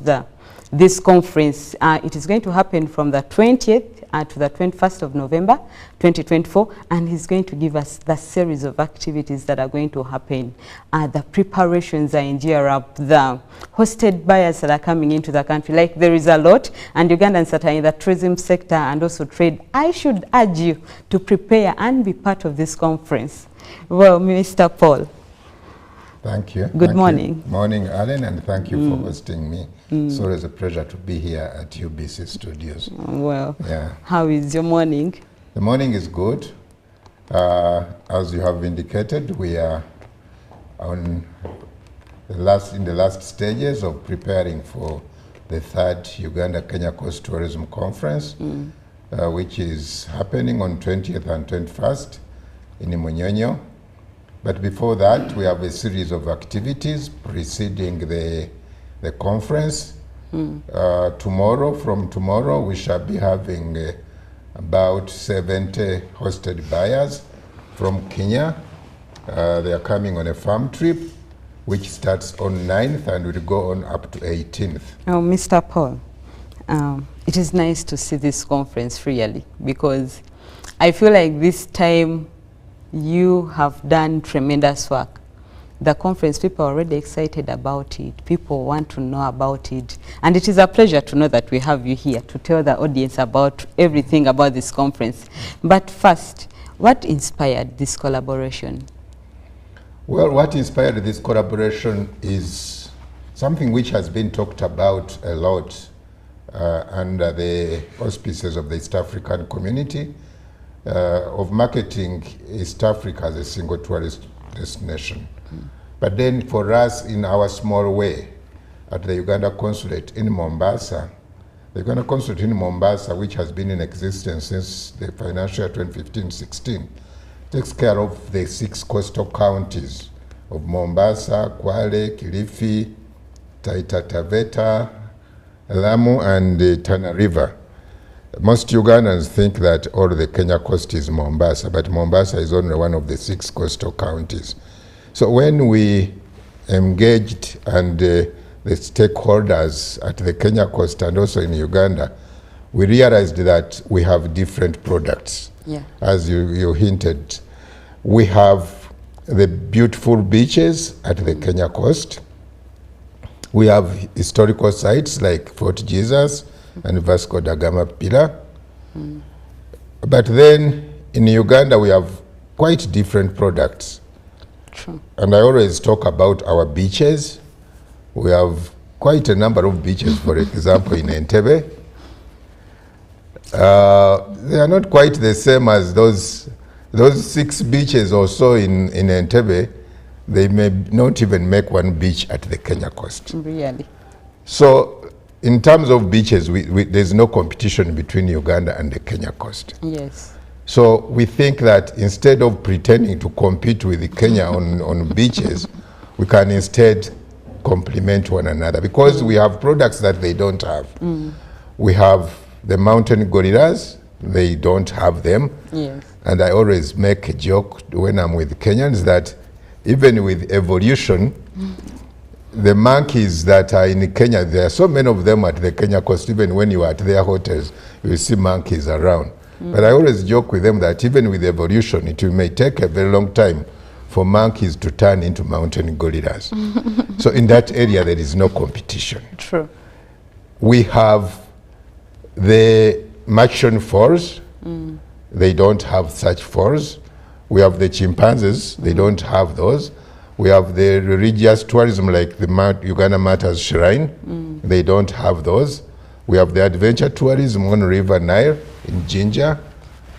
this conference. It is going to happen from the 20th to the 21st of November 2024, and he's going to give us the series of activities that are going to happen. The preparations are in gear up, the hosted buyers that are coming into the country, like there is a lot, and Ugandans that are in the tourism sector and also trade. I should urge you to prepare and be part of this conference. Well, Mr. Paul. Thank you. Good morning. Morning, Alan, and thank you for hosting me. It's always a pleasure to be here at UBC Studios. Well, yeah. How is your morning? The morning is good. As you have indicated, we are in the last stages of preparing for the 3rd Uganda-Kenya Coast Tourism Conference, which is happening on 20th and 21st in Munyonyo. But before that, we have a series of activities preceding the conference. From tomorrow, we shall be having about 70 hosted buyers from Kenya. They are coming on a farm trip, which starts on 9th and will go on up to 18th. Oh, Mr. Paul, it is nice to see this conference really, because I feel like this time you have done tremendous work. The conference, people are already excited about it. People want to know about it. And it is a pleasure to know that we have you here to tell the audience about everything about this conference. But first, what inspired this collaboration? Well, what inspired this collaboration is something which has been talked about a lot under the auspices of the East African community, of marketing East Africa as a single tourist destination. But then for us, in our small way, at the Uganda Consulate in Mombasa, the Uganda Consulate in Mombasa, which has been in existence since the financial year 2015-16, takes care of the 6 coastal counties of Mombasa, Kwale, Kilifi, Taita Taveta, Lamu, and Tana River. Most Ugandans think that all the Kenya coast is Mombasa, but Mombasa is only one of the 6 coastal counties. So when we engaged and the stakeholders at the Kenya coast and also in Uganda, we realized that we have different products. Yeah. As you hinted, we have the beautiful beaches at the Kenya coast. We have historical sites like Fort Jesus and Vasco da Gama Pillar. But then in Uganda we have quite different products. True. And I always talk about our beaches. We have quite a number of beaches, for example, in Entebbe. They are not quite the same as those 6 beaches or so in Entebbe. They may not even make one beach at the Kenya coast. Really? So in terms of beaches, there's no competition between Uganda and the Kenya coast. Yes. So we think that instead of pretending to compete with Kenya on beaches, we can instead complement one another, because we have products that they don't have. We have the mountain gorillas, they don't have them. Yes. And I always make a joke when I'm with Kenyans that even with evolution, the monkeys that are in Kenya, there are so many of them at the Kenya coast. Even when you are at their hotels, you see monkeys around. But I always joke with them that even with evolution, it may take a very long time for monkeys to turn into mountain gorillas. So in that area, there is no competition. True. We have the Machon Falls. They don't have such falls. We have the chimpanzees. They don't have those. We have the religious tourism like the Uganda Matters Shrine. They don't have those. We have the adventure tourism on River Nile in Jinja.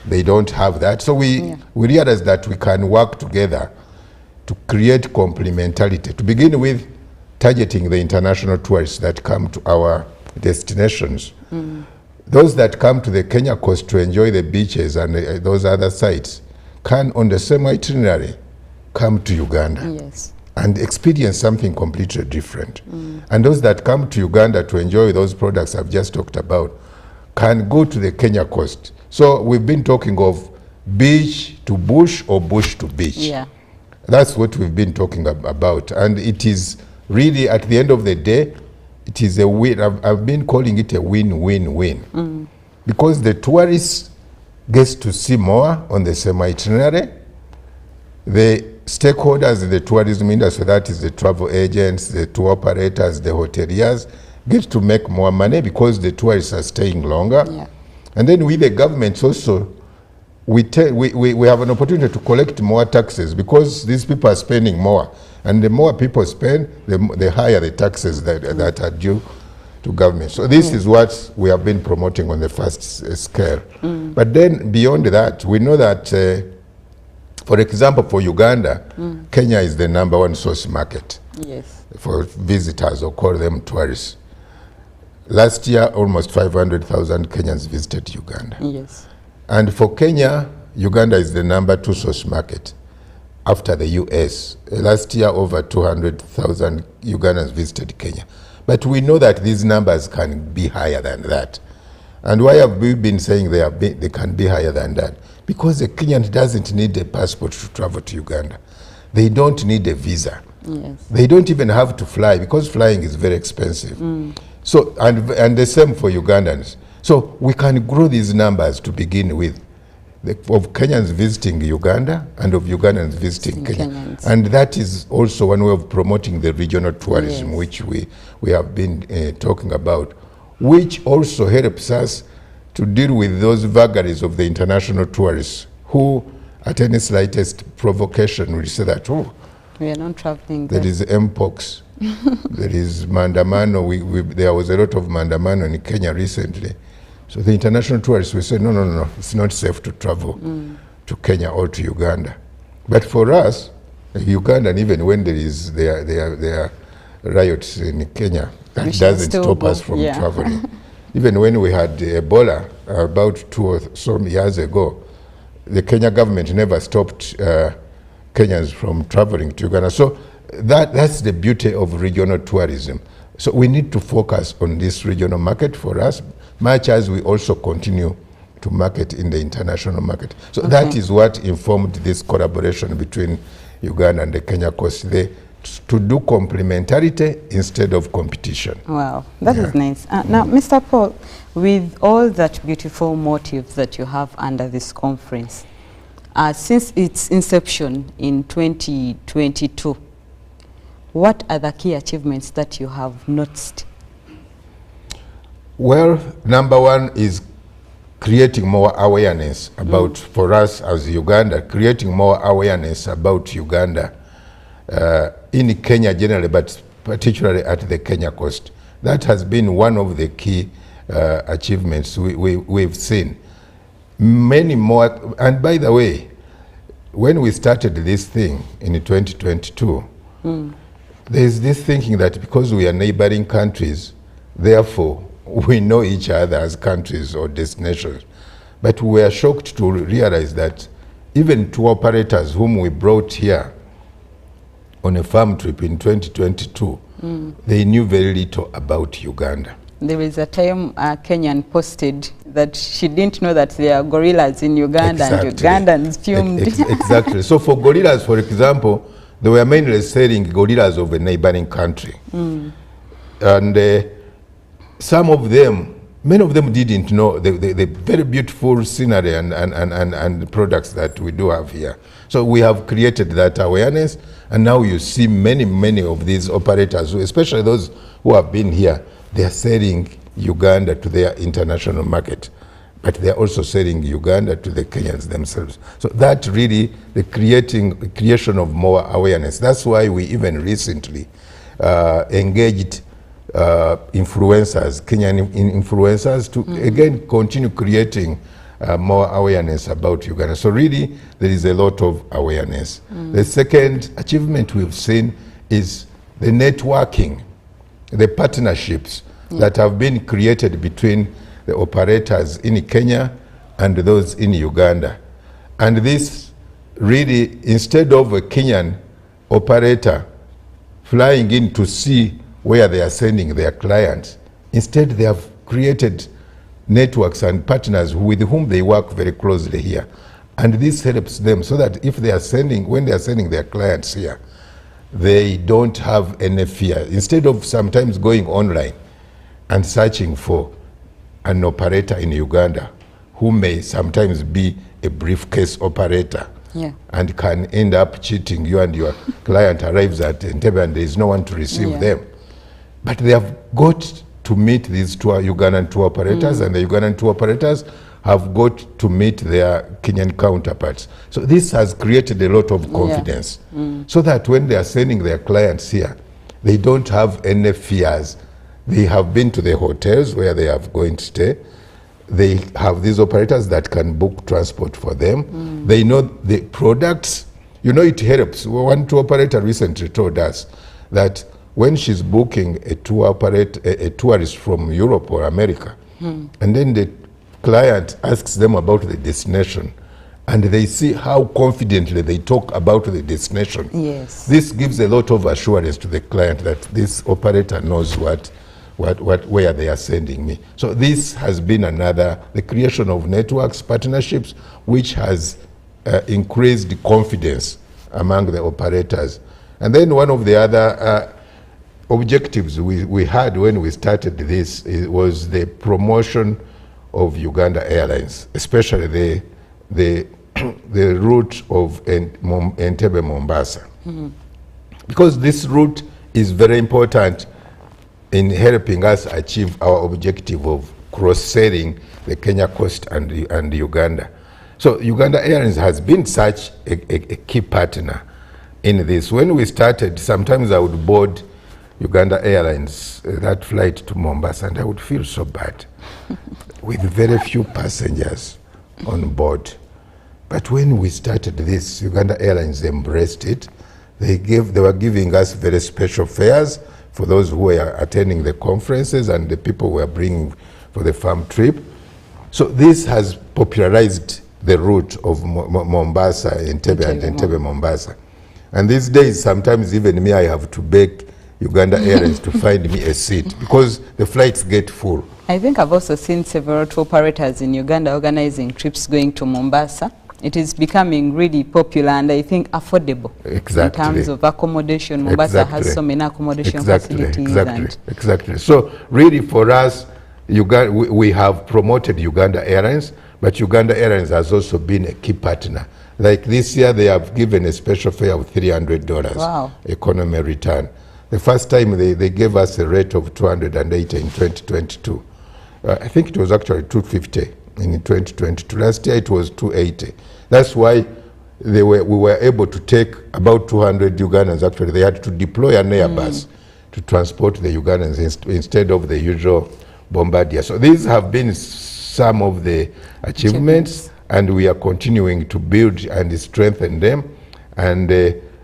They don't have that. So we realized that we can work together to create complementarity. To begin with, targeting the international tourists that come to our destinations. Those that come to the Kenya coast to enjoy the beaches and those other sites can, on the same itinerary, come to Uganda. Yes. and experience something completely different. And those that come to Uganda to enjoy those products I've just talked about can go to the Kenya coast. So we've been talking of beach to bush or bush to beach. Yeah. That's what we've been talking about. And it is really, at the end of the day, it is a win. I've been calling it a win-win-win. Because the tourists gets to see more on the same itinerary. The stakeholders in the tourism industry, that is the travel agents, the tour operators, the hoteliers, get to make more money because the tourists are staying longer. Yeah. And then we, the governments also, we have an opportunity to collect more taxes because these people are spending more. And the more people spend, the higher the taxes that are due to government. So this is what we have been promoting on the first scale. But then beyond that, we know that, for example, for Uganda, Kenya is the #1 source market for visitors, or call them tourists. Last year, almost 500,000 Kenyans visited Uganda. Yes. And for Kenya, Uganda is the #2 source market after the US. Last year, over 200,000 Ugandans visited Kenya. But we know that these numbers can be higher than that. And why have we been saying they can be higher than that? Because the Kenyan doesn't need a passport to travel to Uganda. They don't need a visa. Yes. They don't even have to fly because flying is very expensive. So, and the same for Ugandans. So we can grow these numbers to begin with, of Kenyans visiting Uganda and of Ugandans visiting Kenya. Kenyans. And that is also one way of promoting the regional tourism, which we have been talking about, which also helps us to deal with those vagaries of the international tourists who, at any slightest provocation, will say that, oh, We are not traveling there is Mpox, there is Mandamano. There was a lot of Mandamano in Kenya recently. So the international tourists will say, no, it's not safe to travel to Kenya or to Uganda. But for us, Uganda, even when there are riots in Kenya, that doesn't stop us from traveling. Even when we had Ebola about 2 or so years ago, the Kenya government never stopped Kenyans from traveling to Uganda. So that's the beauty of regional tourism. So we need to focus on this regional market for us, much as we also continue to market in the international market. So that is what informed this collaboration between Uganda and the Kenya coast, to do complementarity instead of competition. Wow, that is nice. Now, Mr. Paul, with all that beautiful motive that you have under this conference, since its inception in 2022, what are the key achievements that you have noticed? Well, #1 is creating more awareness about, for us as Uganda, creating more awareness about Uganda in Kenya generally, but particularly at the Kenya coast. That has been one of the key achievements we've seen. Many more, and by the way, when we started this thing in 2022, there's this thinking that because we are neighboring countries, therefore we know each other as countries or destinations. But we are shocked to realize that even tour operators whom we brought here on a farm trip in 2022, they knew very little about Uganda. There was a time Kenyan posted that she didn't know that there are gorillas in Uganda, and Ugandans fumed. Exactly. So for gorillas, for example, they were mainly selling gorillas of a neighboring country. And some of them, many of them didn't know the very beautiful scenery and products that we do have here. So we have created that awareness, and now you see many of these operators, especially those who have been here, they are selling Uganda to their international market, but they are also selling Uganda to the Kenyans themselves. So that really, the creation of more awareness. That's why we even recently engaged influencers, Kenyan influencers, to again continue creating more awareness about Uganda. So really, there is a lot of awareness. The second achievement we've seen is the networking, the partnerships that have been created between the operators in Kenya and those in Uganda. And this really, instead of a Kenyan operator flying in to see where they are sending their clients. Instead, they have created networks and partners with whom they work very closely here. And this helps them so that if they are sending, when they are sending their clients here, they don't have any fear. Instead of sometimes going online and searching for an operator in Uganda who may sometimes be a briefcase operator, yeah, and can end up cheating you, and your client arrives at Entebbe and there is no one to receive Yeah. them. But they have got to meet these Ugandan tour operators, and the Ugandan tour operators have got to meet their Kenyan counterparts. So this has created a lot of confidence, so that when they are sending their clients here, they don't have any fears. They have been to the hotels where they are going to stay. They have these operators that can book transport for them. They know the products. You know, it helps. One tour operator recently told us that when she's booking a tourist from Europe or America, and then the client asks them about the destination, and they see how confidently they talk about the destination. Yes. This gives a lot of assurance to the client that this operator knows where they are sending me. So this has been the creation of networks, partnerships, which has increased the confidence among the operators. And then one of the other objectives we had when we started this was the promotion of Uganda Airlines, especially the route of Entebbe Mombasa. Because this route is very important in helping us achieve our objective of cross-selling the Kenya coast and Uganda. So Uganda Airlines has been such a key partner in this. When we started, sometimes I would board Uganda Airlines, that flight to Mombasa, and I would feel so bad with very few passengers on board. But when we started this, Uganda Airlines embraced it. They were giving us very special fares for those who were attending the conferences and the people who were bringing for the farm trip. So this has popularized the route of Mombasa, Entebbe, and Entebbe, Mombasa. And these days, sometimes even me, I have to beg Uganda Airlines to find me a seat because the flights get full. I think I've also seen several tour operators in Uganda organizing trips going to Mombasa. It is becoming really popular and I think affordable. Exactly. In terms of accommodation. Mombasa has so many accommodation facilities. Exactly. So really for us, we have promoted Uganda Airlines, but Uganda Airlines has also been a key partner. Like this year, they have given a special fare of $300, wow, economy return. The first time they gave us a rate of 280 in 2022. I think it was actually 250 in 2022. Last year it was 280. That's why we were able to take about 200 Ugandans. Actually, they had to deploy an Airbus to transport the Ugandans instead of the usual Bombardier. So these have been some of the achievements, and we are continuing to build and strengthen them. And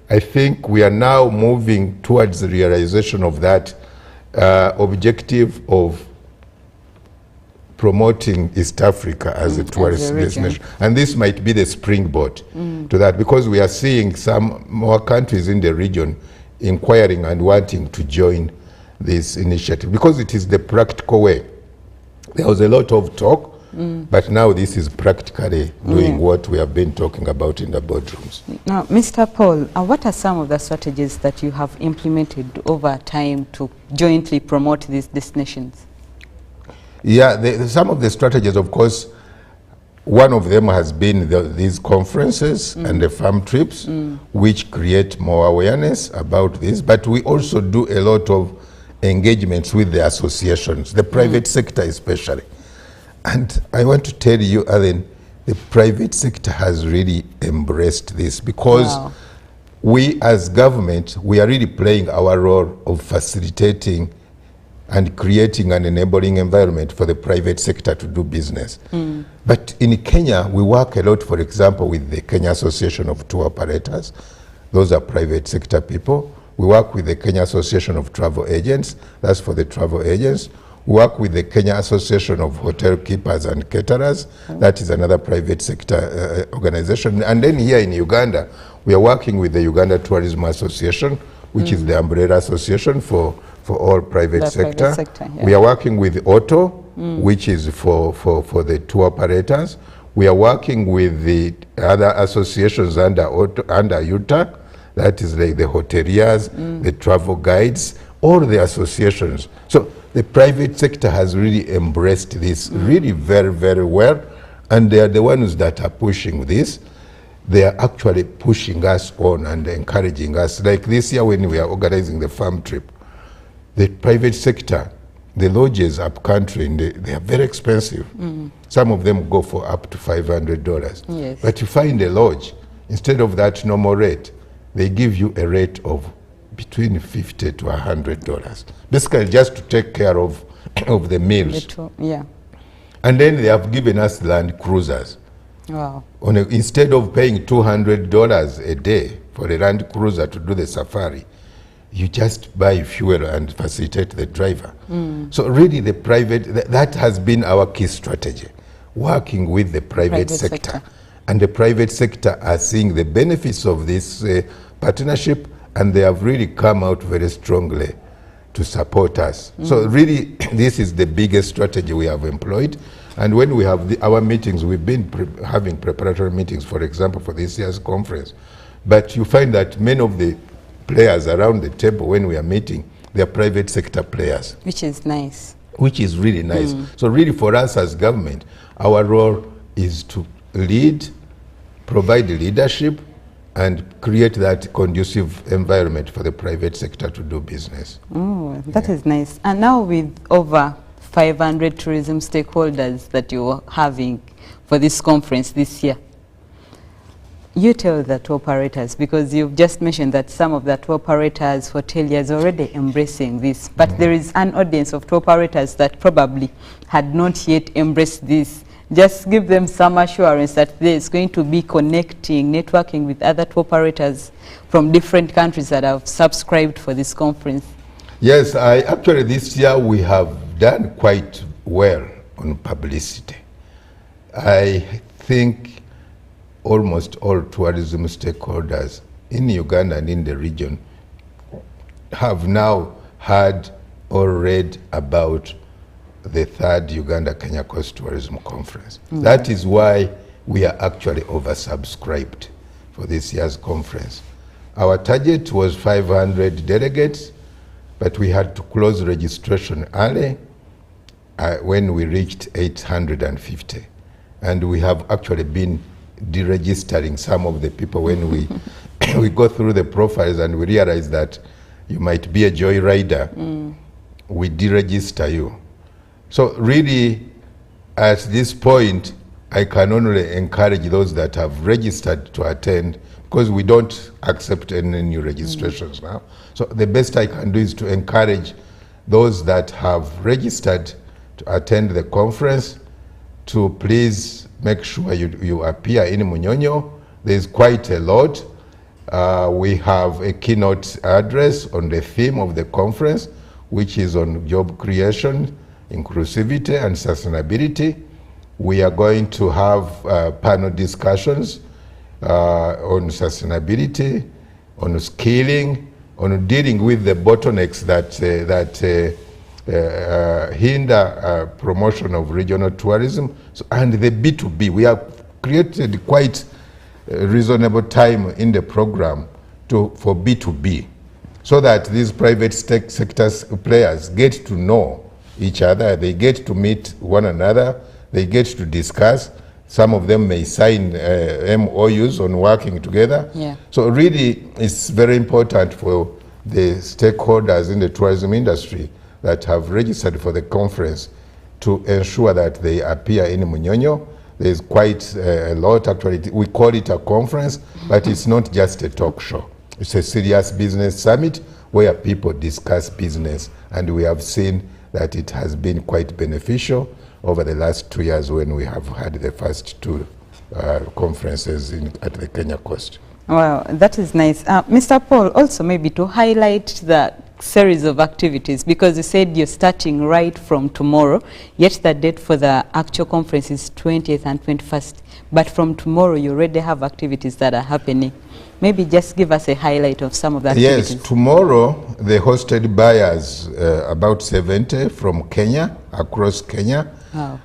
I think we are now moving towards the realization of that objective of promoting East Africa as a tourist destination. And this might be the springboard to that, because we are seeing some more countries in the region inquiring and wanting to join this initiative, because it is the practical way. There was a lot of talk, but now this is practically doing what we have been talking about in the boardrooms. Now, Mr. Paul, what are some of the strategies that you have implemented over time to jointly promote these destinations? Yeah, some of the strategies, of course, one of them has been these conferences and the farm trips, which create more awareness about this. But we also do a lot of engagements with the associations, the private sector especially. And I want to tell you, Alan, the private sector has really embraced this, because we as government, we are really playing our role of facilitating and creating an enabling environment for the private sector to do business. But in Kenya, we work a lot, for example, with the Kenya Association of Tour Operators. Those are private sector people. We work with the Kenya Association of Travel Agents. That's for the travel agents. We work with the Kenya Association of Hotel Keepers and Caterers. That is another private sector organization. And then here in Uganda, we are working with the Uganda Tourism Association, which is the umbrella association for all private sector. Yeah. We are working with Auto, which is for the tour operators. We are working with the other associations under UTAC, that is like the hoteliers, the travel guides, all the associations. So the private sector has really embraced this really very, very well, and they are the ones that are pushing this. They are actually pushing us on and encouraging us. Like this year when we are organizing the farm trip, the private sector, the lodges up country, they are very expensive. Some of them go for up to $500. Yes. But you find a lodge, instead of that normal rate, they give you a rate of between $50 to $100. Basically just to take care of the meals. Yeah. And then they have given us land cruisers. Wow. Instead of paying $200 a day for a Land Cruiser to do the safari, you just buy fuel and facilitate the driver. So really the private, that has been our key strategy, working with the private sector. And the private sector are seeing the benefits of this partnership, and they have really come out very strongly to support us. So really this is the biggest strategy we have employed. And when we have our meetings, we've been having preparatory meetings, for example, for this year's conference. But you find that many of the players around the table when we are meeting, they are private sector players. Which is nice. Which is really nice. So really for us as government, our role is to lead, provide leadership, and create that conducive environment for the private sector to do business. Oh, that is nice. And now with over 500 tourism stakeholders that you're having for this conference this year, you tell the tour operators, because you've just mentioned that some of the tour operators, hoteliers are already embracing this, but there is an audience of tour operators that probably had not yet embraced this. Just give them some assurance that there's going to be connecting, networking with other tour operators from different countries that have subscribed for this conference. Yes, actually this year we have done quite well on publicity. I think almost all tourism stakeholders in Uganda and in the region have now heard or read about the third Uganda-Kenya Coast Tourism Conference. That is why we are actually oversubscribed for this year's conference. Our target was 500 delegates, but we had to close registration early when we reached 850. And we have actually been deregistering some of the people when we go through the profiles and we realize that you might be a joyrider. We deregister you. So really, at this point, I can only encourage those that have registered to attend, because we don't accept any new registrations now. So the best I can do is to encourage those that have registered to attend the conference to please make sure you appear in Munyonyo. There's quite a lot. We have a keynote address on the theme of the conference, which is on job creation, inclusivity and sustainability. We are going to have panel discussions on sustainability, on skilling, on dealing with the bottlenecks that hinder promotion of regional tourism. And the B2B, we have created quite reasonable time in the program for B2B, so that these private sector players get to know each other, they get to meet one another, they get to discuss. Some of them may sign MOUs on working together. So really, it's very important for the stakeholders in the tourism industry that have registered for the conference to ensure that they appear in Munyonyo. There's quite a lot, actually. We call it a conference, but it's not just a talk show. It's a serious business summit where people discuss business, and we have seen that it has been quite beneficial over the last 2 years when we have had the first two conferences at the Kenya coast. Wow, that is nice. Mr. Paul, also maybe to highlight the series of activities? Because you said you're starting right from tomorrow, yet the date for the actual conference is 20th and 21st. But from tomorrow, you already have activities that are happening. Maybe just give us a highlight of some of the activities. Yes, tomorrow the hosted buyers, about 70 from Kenya, across Kenya. Wow.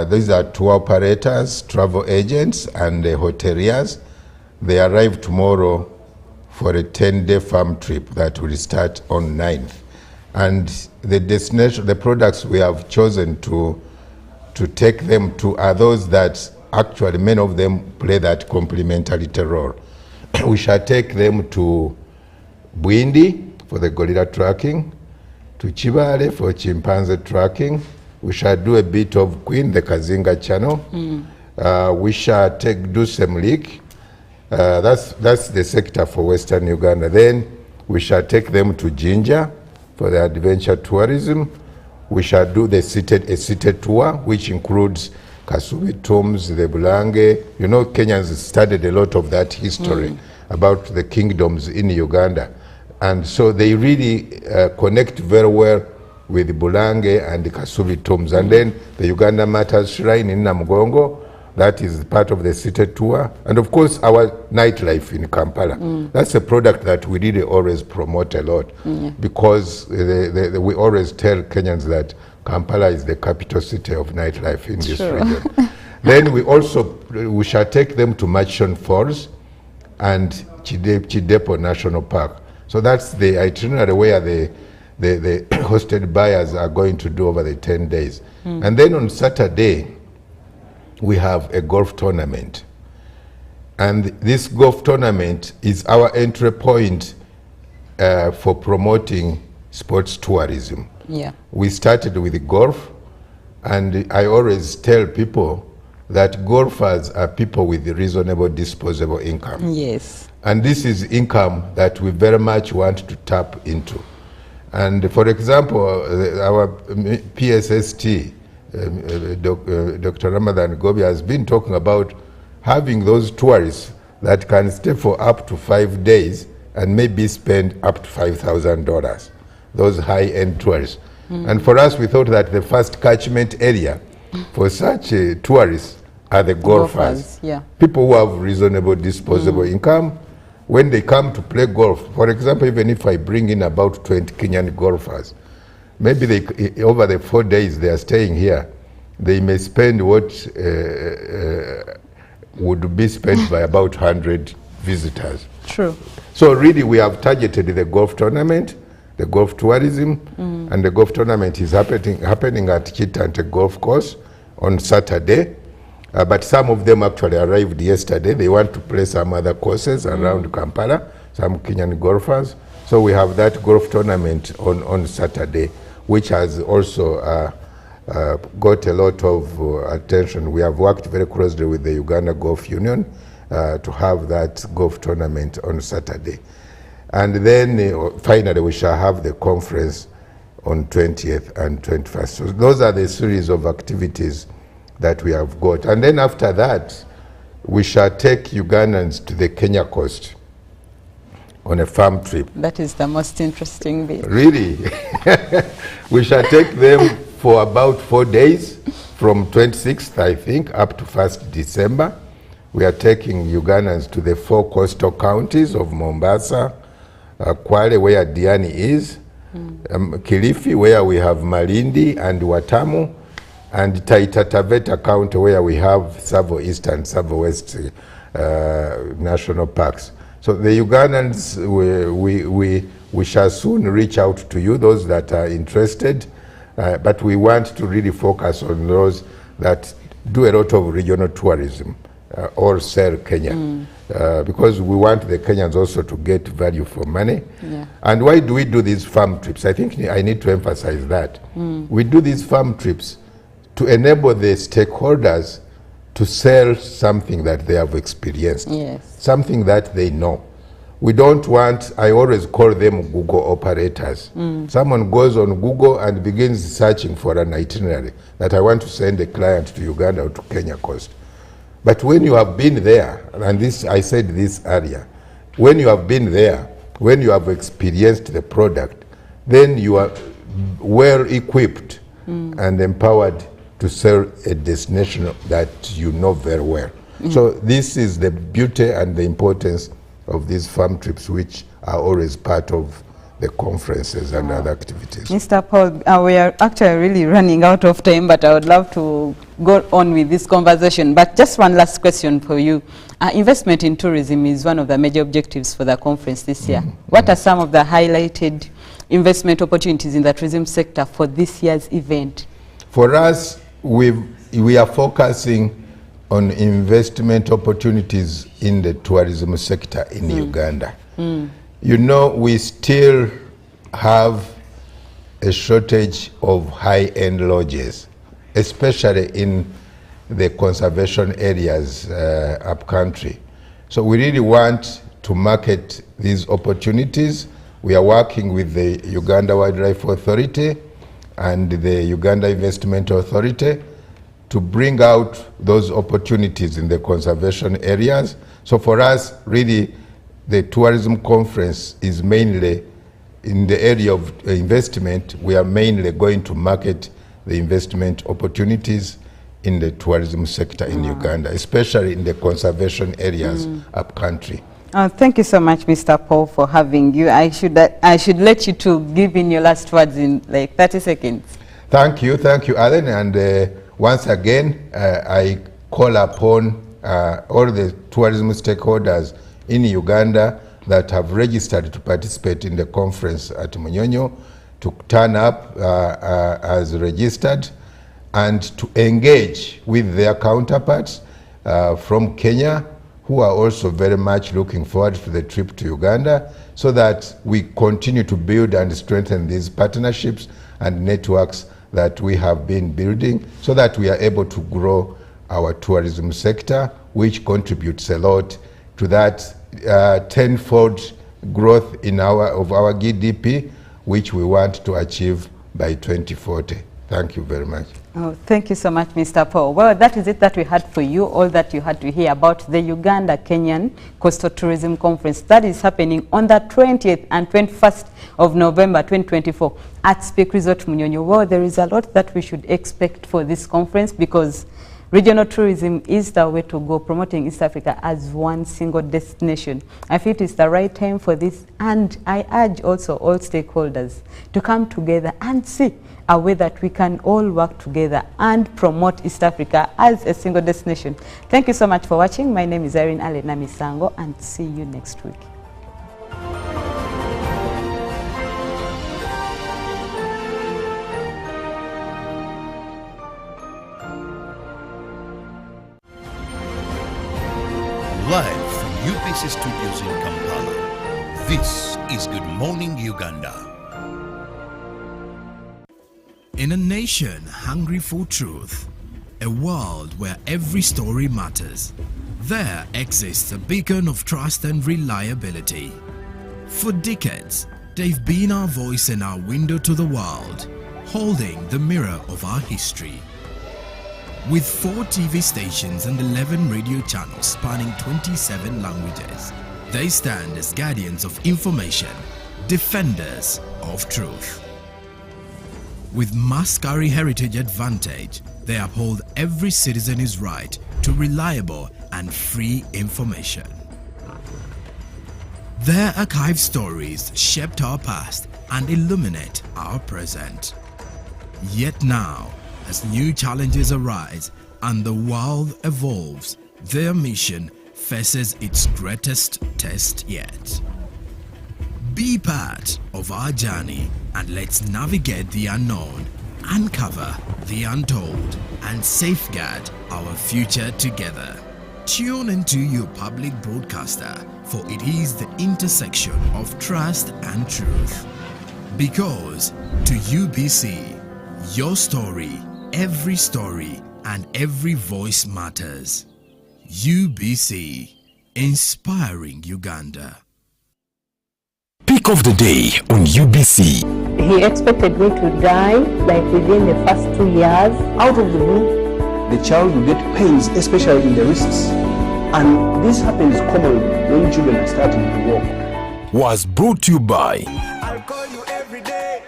These are tour operators, travel agents, and hoteliers. They arrive tomorrow for a 10-day farm trip that will start on 9th. And the destination, the products we have chosen to take them to are those that actually many of them play that complementary role. We shall take them to Bwindi for the gorilla tracking, to Chibale for chimpanzee tracking. We shall do a bit of Queen, the Kazinga channel. We shall do Semlik. That's the sector for Western Uganda. Then we shall take them to Jinja for the adventure tourism. We shall do a seated tour, which includes Kasubi tombs, the Bulange. You know, Kenyans studied a lot of that history about the kingdoms in Uganda. And so they really connect very well with the Bulange and the Kasubi tombs. And then the Uganda Matters Shrine in Namugongo, that is part of the seated tour. And of course, our nightlife in Kampala. That's a product that we really always promote a lot because we always tell Kenyans that Kampala is the capital city of nightlife in this region. Then we shall take them to Machon Falls and Chidepo National Park. So that's the itinerary where the hosted buyers are going to do over the 10 days. And then on Saturday, we have a golf tournament. And this golf tournament is our entry point for promoting sports tourism. Yeah. We started with golf, and I always tell people that golfers are people with reasonable disposable income. Yes. And this is income that we very much want to tap into. And for example, our PSST, Dr. Ramadan Gobi has been talking about having those tourists that can stay for up to 5 days and maybe spend up to $5,000, those high-end tourists. And for us, we thought that the first catchment area for such tourists are the golfers. Yeah. People who have reasonable disposable income. When they come to play golf, for example, even if I bring in about 20 Kenyan golfers, maybe over the 4 days they are staying here, they may spend what would be spent by about 100 visitors. True. So really we have targeted the golf tournament, the golf tourism, and the golf tournament is happening at Kitante Golf Course on Saturday. But some of them actually arrived yesterday. They want to play some other courses around Kampala, some Kenyan golfers. So we have that golf tournament on Saturday, which has also got a lot of attention. We have worked very closely with the Uganda Golf Union to have that golf tournament on Saturday. And then finally we shall have the conference on 20th and 21st. So those are the series of activities that we have got. And then after that, we shall take Ugandans to the Kenya coast on a farm trip. That is the most interesting bit. Really? We shall take them for about 4 days, from 26th, I think, up to 1st December. We are taking Ugandans to the 4 coastal counties of Mombasa, Kwale, where Diani is, Kilifi, where we have Malindi and Watamu, and Taita Taveta County, where we have Savo East and Savo West national parks. So the Ugandans, we shall soon reach out to you, those that are interested, but we want to really focus on those that do a lot of regional tourism or sell Kenya, because we want the Kenyans also to get value for money. Yeah. And why do we do these farm trips? I think I need to emphasize that. We do these farm trips to enable the stakeholders to sell something that they have experienced, something that they know. We don't want, I always call them Google operators. Someone goes on Google and begins searching for an itinerary that I want to send a client to Uganda or to Kenya coast. But when you have been there, and this I said this earlier, when you have been there, when you have experienced the product, then you are well equipped and empowered to serve a destination that you know very well. So this is the beauty and the importance of these farm trips, which are always part of the conferences and other activities. Mr. Paul, we are actually really running out of time, but I would love to go on with this conversation. But just one last question for you. Investment in tourism is one of the major objectives for the conference this year. What are some of the highlighted investment opportunities in the tourism sector for this year's event? For us, we are focusing on investment opportunities in the tourism sector in Uganda. You know, we still have a shortage of high-end lodges, especially in the conservation areas up country. So we really want to market these opportunities. We are working with the Uganda Wildlife Authority and the Uganda Investment Authority to bring out those opportunities in the conservation areas. So for us, really, the tourism conference is mainly in the area of investment. We are mainly going to market the investment opportunities in the tourism sector in Uganda, especially in the conservation areas up country. Thank you so much, Mr. Paul, for having you. I should let you to give in your last words in like 30 seconds. Thank you, Alan. And once again, I call upon all the tourism stakeholders in Uganda that have registered to participate in the conference at Munyonyo to turn up as registered and to engage with their counterparts from Kenya, who are also very much looking forward to the trip to Uganda, so that we continue to build and strengthen these partnerships and networks that we have been building, so that we are able to grow our tourism sector, which contributes a lot to that tenfold growth in of our GDP, which we want to achieve by 2040. Thank you very much. Oh, thank you so much, Mr. Paul. Well, that is it that we had for you, all that you had to hear about the Uganda-Kenyan Coastal Tourism Conference that is happening on the 20th and 21st of November 2024 at Speak Resort Munyonyo. Well, there is a lot that we should expect for this conference, because regional tourism is the way to go, promoting East Africa as one single destination. I feel it is the right time for this, and I urge also all stakeholders to come together and see a way that we can all work together and promote East Africa as a single destination. Thank you so much for watching. My name is Irene Alena Misango, and see you next week. Live from UPC Studios in Kampala, this is Good Morning Uganda. In a nation hungry for truth, a world where every story matters, there exists a beacon of trust and reliability. For decades, they've been our voice and our window to the world, holding the mirror of our history. With 4 TV stations and 11 radio channels spanning 27 languages, they stand as guardians of information, defenders of truth. With Maskari Heritage Advantage, they uphold every citizen's right to reliable and free information. Their archive stories shaped our past and illuminate our present. Yet now, as new challenges arise and the world evolves, their mission faces its greatest test yet. Be part of our journey and let's navigate the unknown, uncover the untold, and safeguard our future together. Tune into your public broadcaster, for it is the intersection of trust and truth. Because to UBC, your story, and every voice matters. UBC, inspiring Uganda. Pick of the day on UBC. He expected me to die like within the first 2 years. Out of the blue, the child will get pains, especially in the wrists. And this happens commonly when children are starting to walk. Was brought to you by I'll call you every day.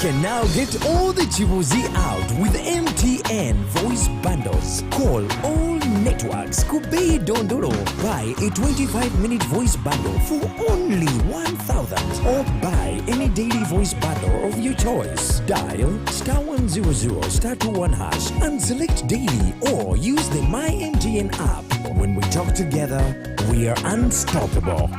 can now get all the Chibuzi out with MTN voice bundles. Call all networks. Kubei Dondoro. Buy a 25-minute voice bundle for only 1,000 or buy any daily voice bundle of your choice. Dial *100 *21 hash and select daily or use the My MTN app. When we talk together, we are unstoppable.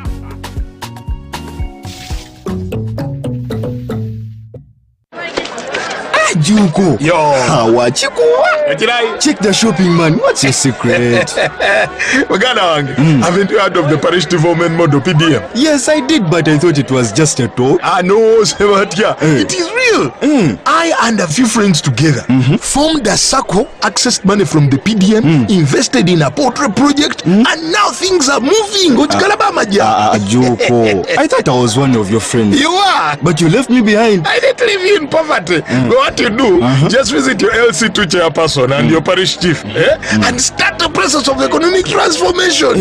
Juko. Yo. Check the shopping, man. What's your secret? Haven't you heard of the parish development model PDM? Yes, I did, but I thought it was just a talk. No, it is real. I and a few friends together formed a circle, accessed money from the PDM, invested in a poultry project, and now things are moving. Juko. I thought I was one of your friends. You are. But you left me behind. I didn't leave you in poverty. What you do, just visit your LC2 chairperson and your parish chief and start the process of economic transformation.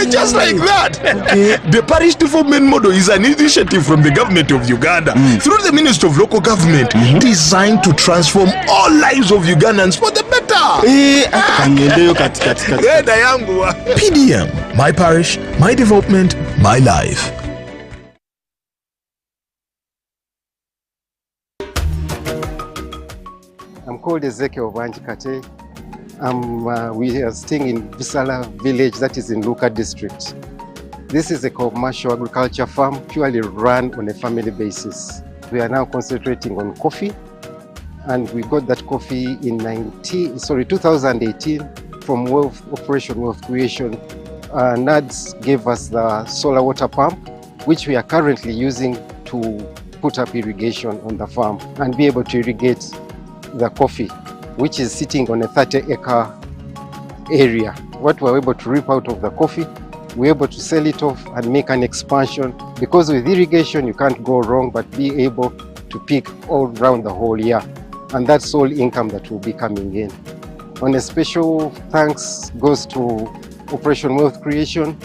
Just like that. The parish development model is an initiative from the government of Uganda through the Ministry of Local Government designed to transform all lives of Ugandans for the better. PDM, my parish, my development, my life. I'm called Ezekiel Vanjikate. We are staying in Bisala village that is in Luka district. This is a commercial agriculture farm purely run on a family basis. We are now concentrating on coffee, and we got that coffee in 2018 from Operation Wealth Creation. NADS gave us the solar water pump, which we are currently using to put up irrigation on the farm and be able to irrigate the coffee, which is sitting on a 30-acre area. What we're able to reap out of the coffee, we're able to sell it off and make an expansion, because with irrigation you can't go wrong but be able to pick all around the whole year, and that's all income that will be coming in. On a special thanks goes to Operation Wealth Creation,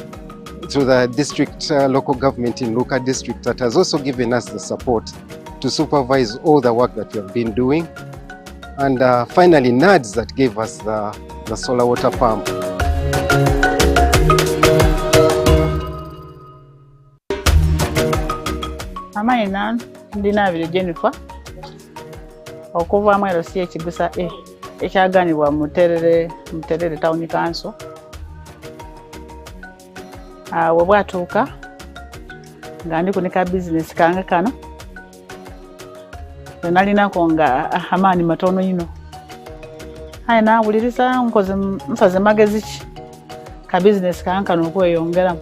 to the district local government in Luka district that has also given us the support to supervise all the work that we have been doing. And finally, NADS that gave us the solar water pump. Amaina ndina abiri Jennifer okuva mwero si ekigusa ekyaganibwa muterere town council. We bwatuuka nga ndi kunika business kange kano nalinako nga amaani matono ino. Aye nawuliriza nkoze magezi ki ka business kange kano okweyongeramu.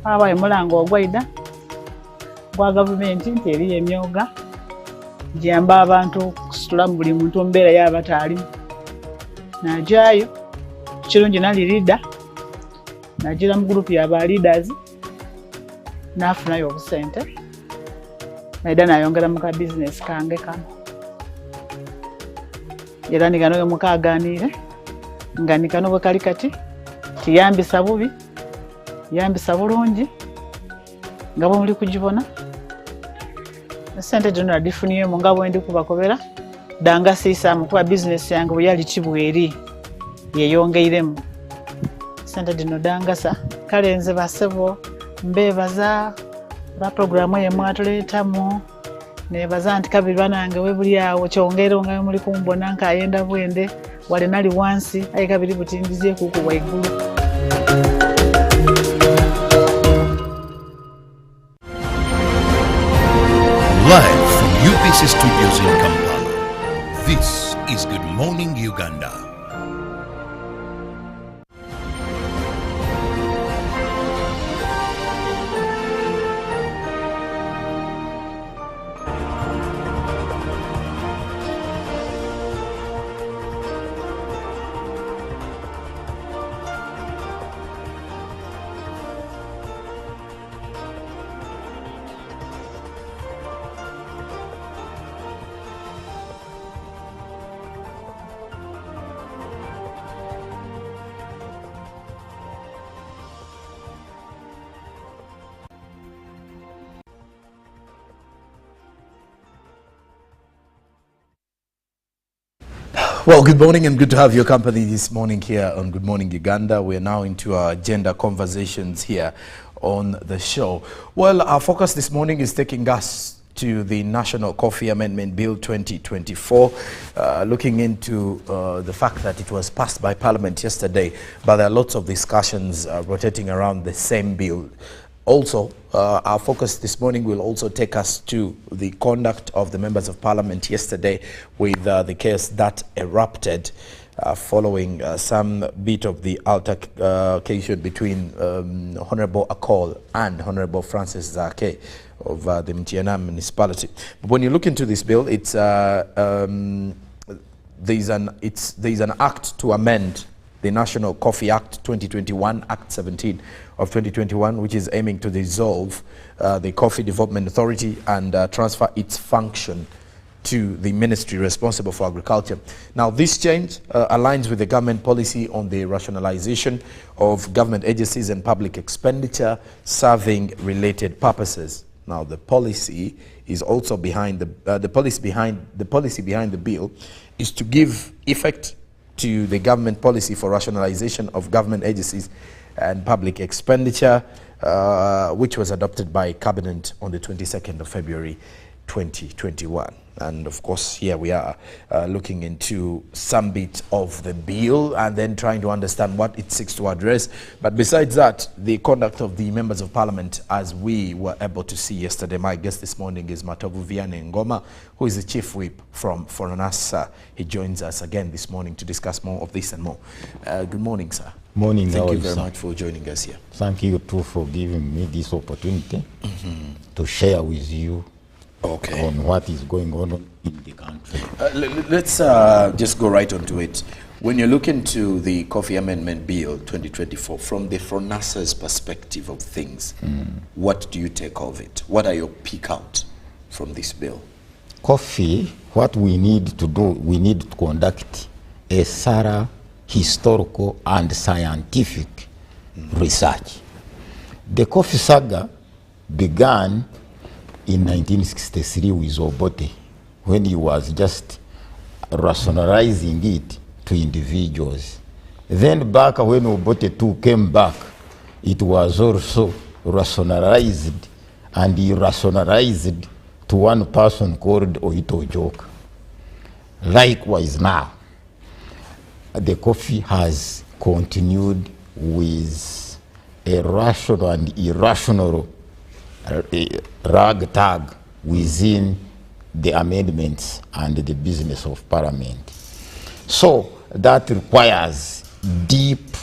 Abaye mulango ogwaida gwa gavumenti nti eriyo emyoga giyamba abantu kusitula mu buli muntu mbeera y'abataalimu. Najaayo kirungi nali leader, nagira mu group y'aba leaders, nafunayo obusente naida nayongera mu ka business kange kano. Era nigano mukaganire nga nikano bwe kali kati tiyambisa bubi yambisa bulungi nga bwe muli kugibona. Sente jona difuniye mu nga bwe ndi kubakobera danga siisa mu kuba business yange bwe yali kibweri yeyongeiremu. Sente dino dangasa kale nze basebo mbebaza la programu ye mwatuleetamu nebaza nti kabiri banange we buli awo kyongero nga muli kumbona nkayenda bwende wale nali wansi ayi kabiri butindizie kuku waigulu. Live from UPC Studios in Kampala, this is Good Morning Uganda. Well, good morning and good to have your company this morning here on Good Morning Uganda. We are now into our gender conversations here on the show. Well, our focus this morning is taking us to the National Coffee Amendment Bill 2024, looking into the fact that it was passed by Parliament yesterday, but there are lots of discussions rotating around the same bill. Also, our focus this morning will also take us to the conduct of the members of Parliament yesterday with the case that erupted following some bit of the altercation between Honorable Akol and Honorable Francis Zake of the Mtiana municipality. But when you look into this bill, it's there's an act to amend the National Coffee Act 2021, Act 17 of 2021, which is aiming to dissolve the Coffee Development Authority and transfer its function to the ministry responsible for agriculture. Now, this change aligns with the government policy on the rationalization of government agencies and public expenditure serving related purposes. Now, the policy is also behind the policy behind the bill is to give effect to the government policy for rationalization of government agencies and public expenditure, which was adopted by Cabinet on the 22nd of February 2021. And of course, here we are looking into some bit of the bill and then trying to understand what it seeks to address. But besides that, the conduct of the members of Parliament, as we were able to see yesterday, my guest this morning is Matovu Vianney Ngoma, who is the Chief Whip from Foronasa. He joins us again this morning to discuss more of this and more. Good morning, sir. Morning. Thank you very much for joining us here. Thank you too for giving me this opportunity to share with you on what is going on in the country. Let's just go right onto it. When you look into the Coffee Amendment Bill 2024, from the Fonasa's perspective of things, what do you take of it? What are your pick out from this bill? Coffee, what we need to do, we need to conduct a thorough historical and scientific research. The coffee saga began in 1963 with Obote, when he was just rationalizing it to individuals. Then back when Obote too came back, it was also rationalized, and he rationalized to one person called Oito Joka. Likewise now, the coffee has continued with a rational and irrational ragtag within the amendments and the business of Parliament. So that requires deep,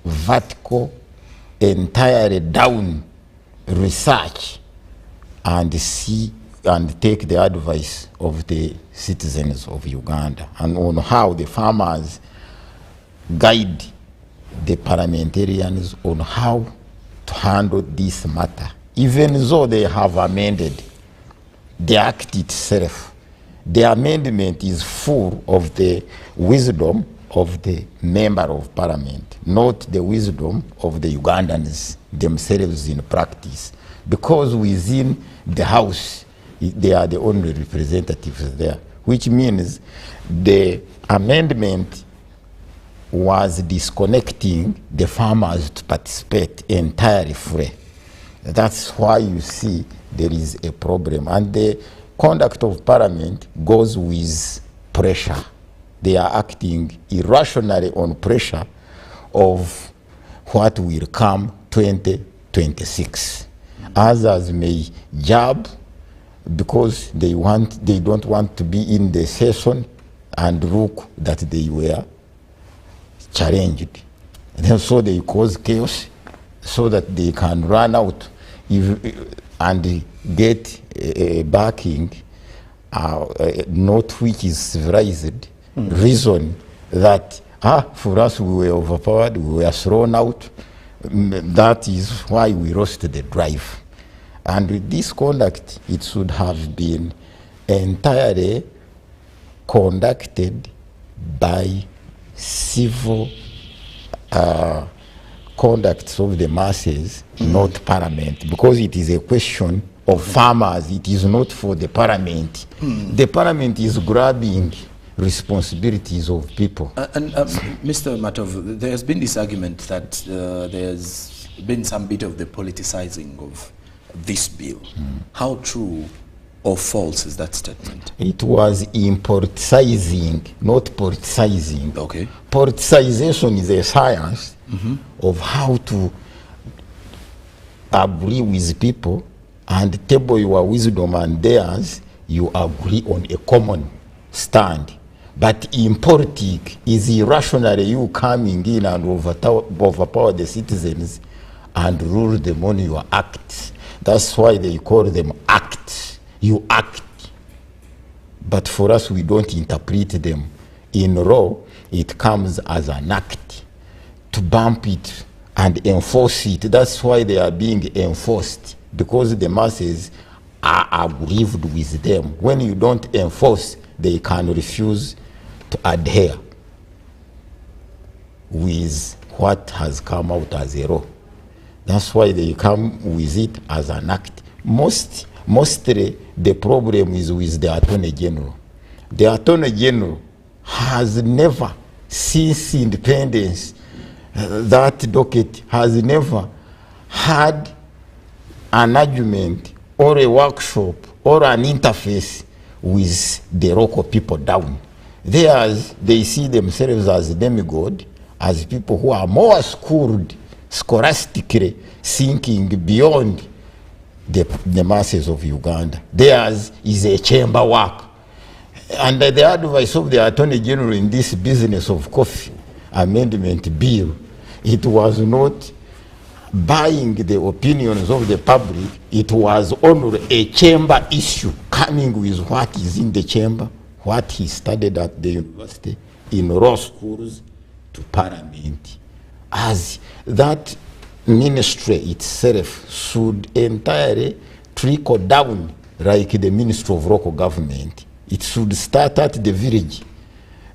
vertical, entirely down research and see and take the advice of the citizens of Uganda and on how the farmers guide the parliamentarians on how to handle this matter. Even though they have amended the act itself, the amendment is full of the wisdom of the member of Parliament, not the wisdom of the Ugandans themselves in practice. Because within the House, they are the only representatives there, which means the amendment was disconnecting the farmers to participate entirely free. That's why you see there is a problem. And the conduct of Parliament goes with pressure. They are acting irrationally on pressure of what will come 2026. Others may jab because they don't want to be in the session and look that they were challenged. And so they cause chaos so that they can run out and get a backing, not which is civilized, reason that, for us we were overpowered, we were thrown out. That is why we lost the drive. And with this conduct, it should have been entirely conducted by civil conducts of the masses, not Parliament, because it is a question of farmers. It is not for the Parliament. The Parliament is grabbing responsibilities of people. Mr. Matov, there has been this argument that there's been some bit of the politicizing of this bill. How true or false is that statement? It was politicizing, not politicizing. Okay. Politicization is a science of how to agree with people and table your wisdom and theirs, you agree on a common stand. But in politics, is irrationally you coming in and overpower the citizens and rule them on your acts. That's why they call them acts. You act. But for us, we don't interpret them. In law, it comes as an act. To bump it and enforce it, that's why they are being enforced, because the masses are aggrieved with them. When you don't enforce, they can refuse to adhere with what has come out as a law. That's why they come with it as an act. Mostly the problem is with the Attorney General. The Attorney General has never, since independence, that docket has never had an argument or a workshop or an interface with the local people down. They see themselves as demigod, as people who are more schooled, scholastically thinking beyond the masses of Uganda. Theirs is a chamber work. And the advice of the Attorney General in this business of coffee amendment bill, it was not buying the opinions of the public, it was only a chamber issue, coming with what is in the chamber, what he studied at the university, in law schools, to Parliament. As that ministry itself should entirely trickle down like the Ministry of Local Government. It should start at the village,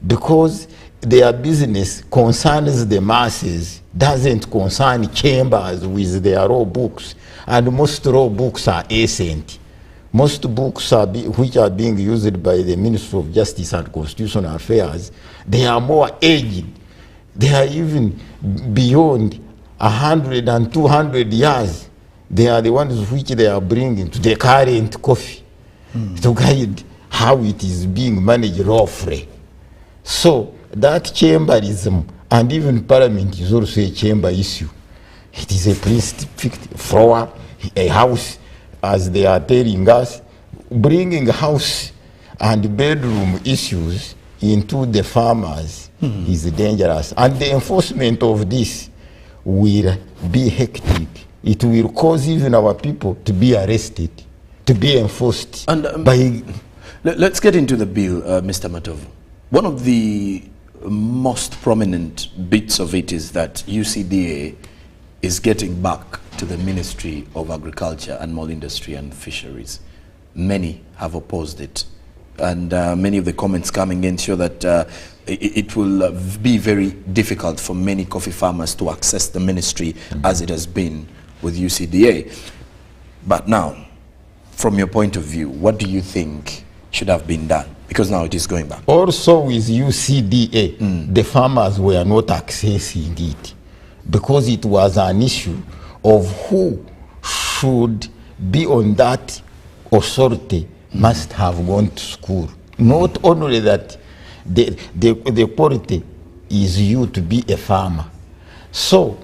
because their business concerns the masses, doesn't concern chambers with their law books. And most law books are ancient. Most books which are being used by the Ministry of Justice and Constitutional Affairs, they are more aged. They are even beyond 100 and 200 years. They are the ones which they are bringing to the current coffee to guide how it is being managed lawfully. So that chamberism, and even Parliament is also a chamber issue. It is a pre-fixed floor, a house, as they are telling us. Bringing house and bedroom issues into the farmers is dangerous. And the enforcement of this will be hectic. It will cause even our people to be arrested, to be enforced. And by... Let's get into the bill, Mr. Matov. One of the most prominent bits of it is that UCDA is getting back to the Ministry of Agriculture, Animal Industry and Fisheries. Many have opposed it, and many of the comments coming in show that it will be very difficult for many coffee farmers to access the ministry as it has been with UCDA. But now, from your point of view, what do you think should have been done? Because now it is going back. Also with UCDA, the farmers were not accessing it, because it was an issue of who should be on that authority must have gone to school. Not only that, the quality is you to be a farmer. So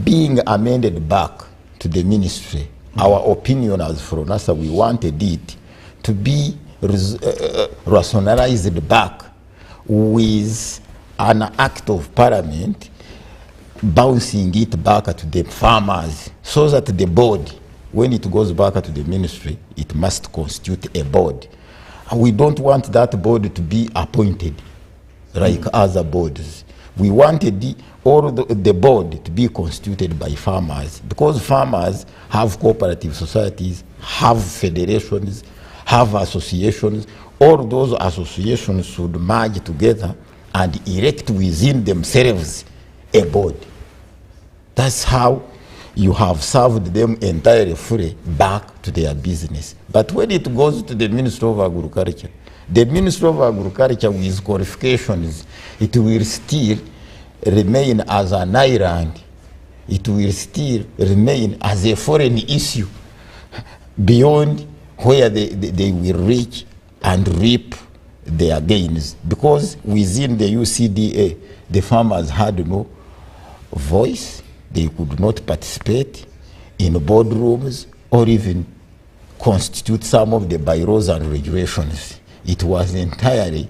being amended back to the ministry, our opinion as for NASA, we wanted it to be rationalized back with an act of Parliament bouncing it back to the farmers, so that the board, when it goes back to the ministry, it must constitute a board. And we don't want that board to be appointed like other boards. We wanted the board to be constituted by farmers, because farmers have cooperative societies, have federations, have associations. All those associations should merge together and erect within themselves a board. That's how you have served them entirely free back to their business. But when it goes to the Ministry of Agriculture, The Ministry of Agriculture with qualifications, it will still remain as an island. It will still remain as a foreign issue beyond where they will reach and reap their gains. Because within the UCDA, the farmers had no voice. They could not participate in boardrooms or even constitute some of the bylaws and regulations. It was entirely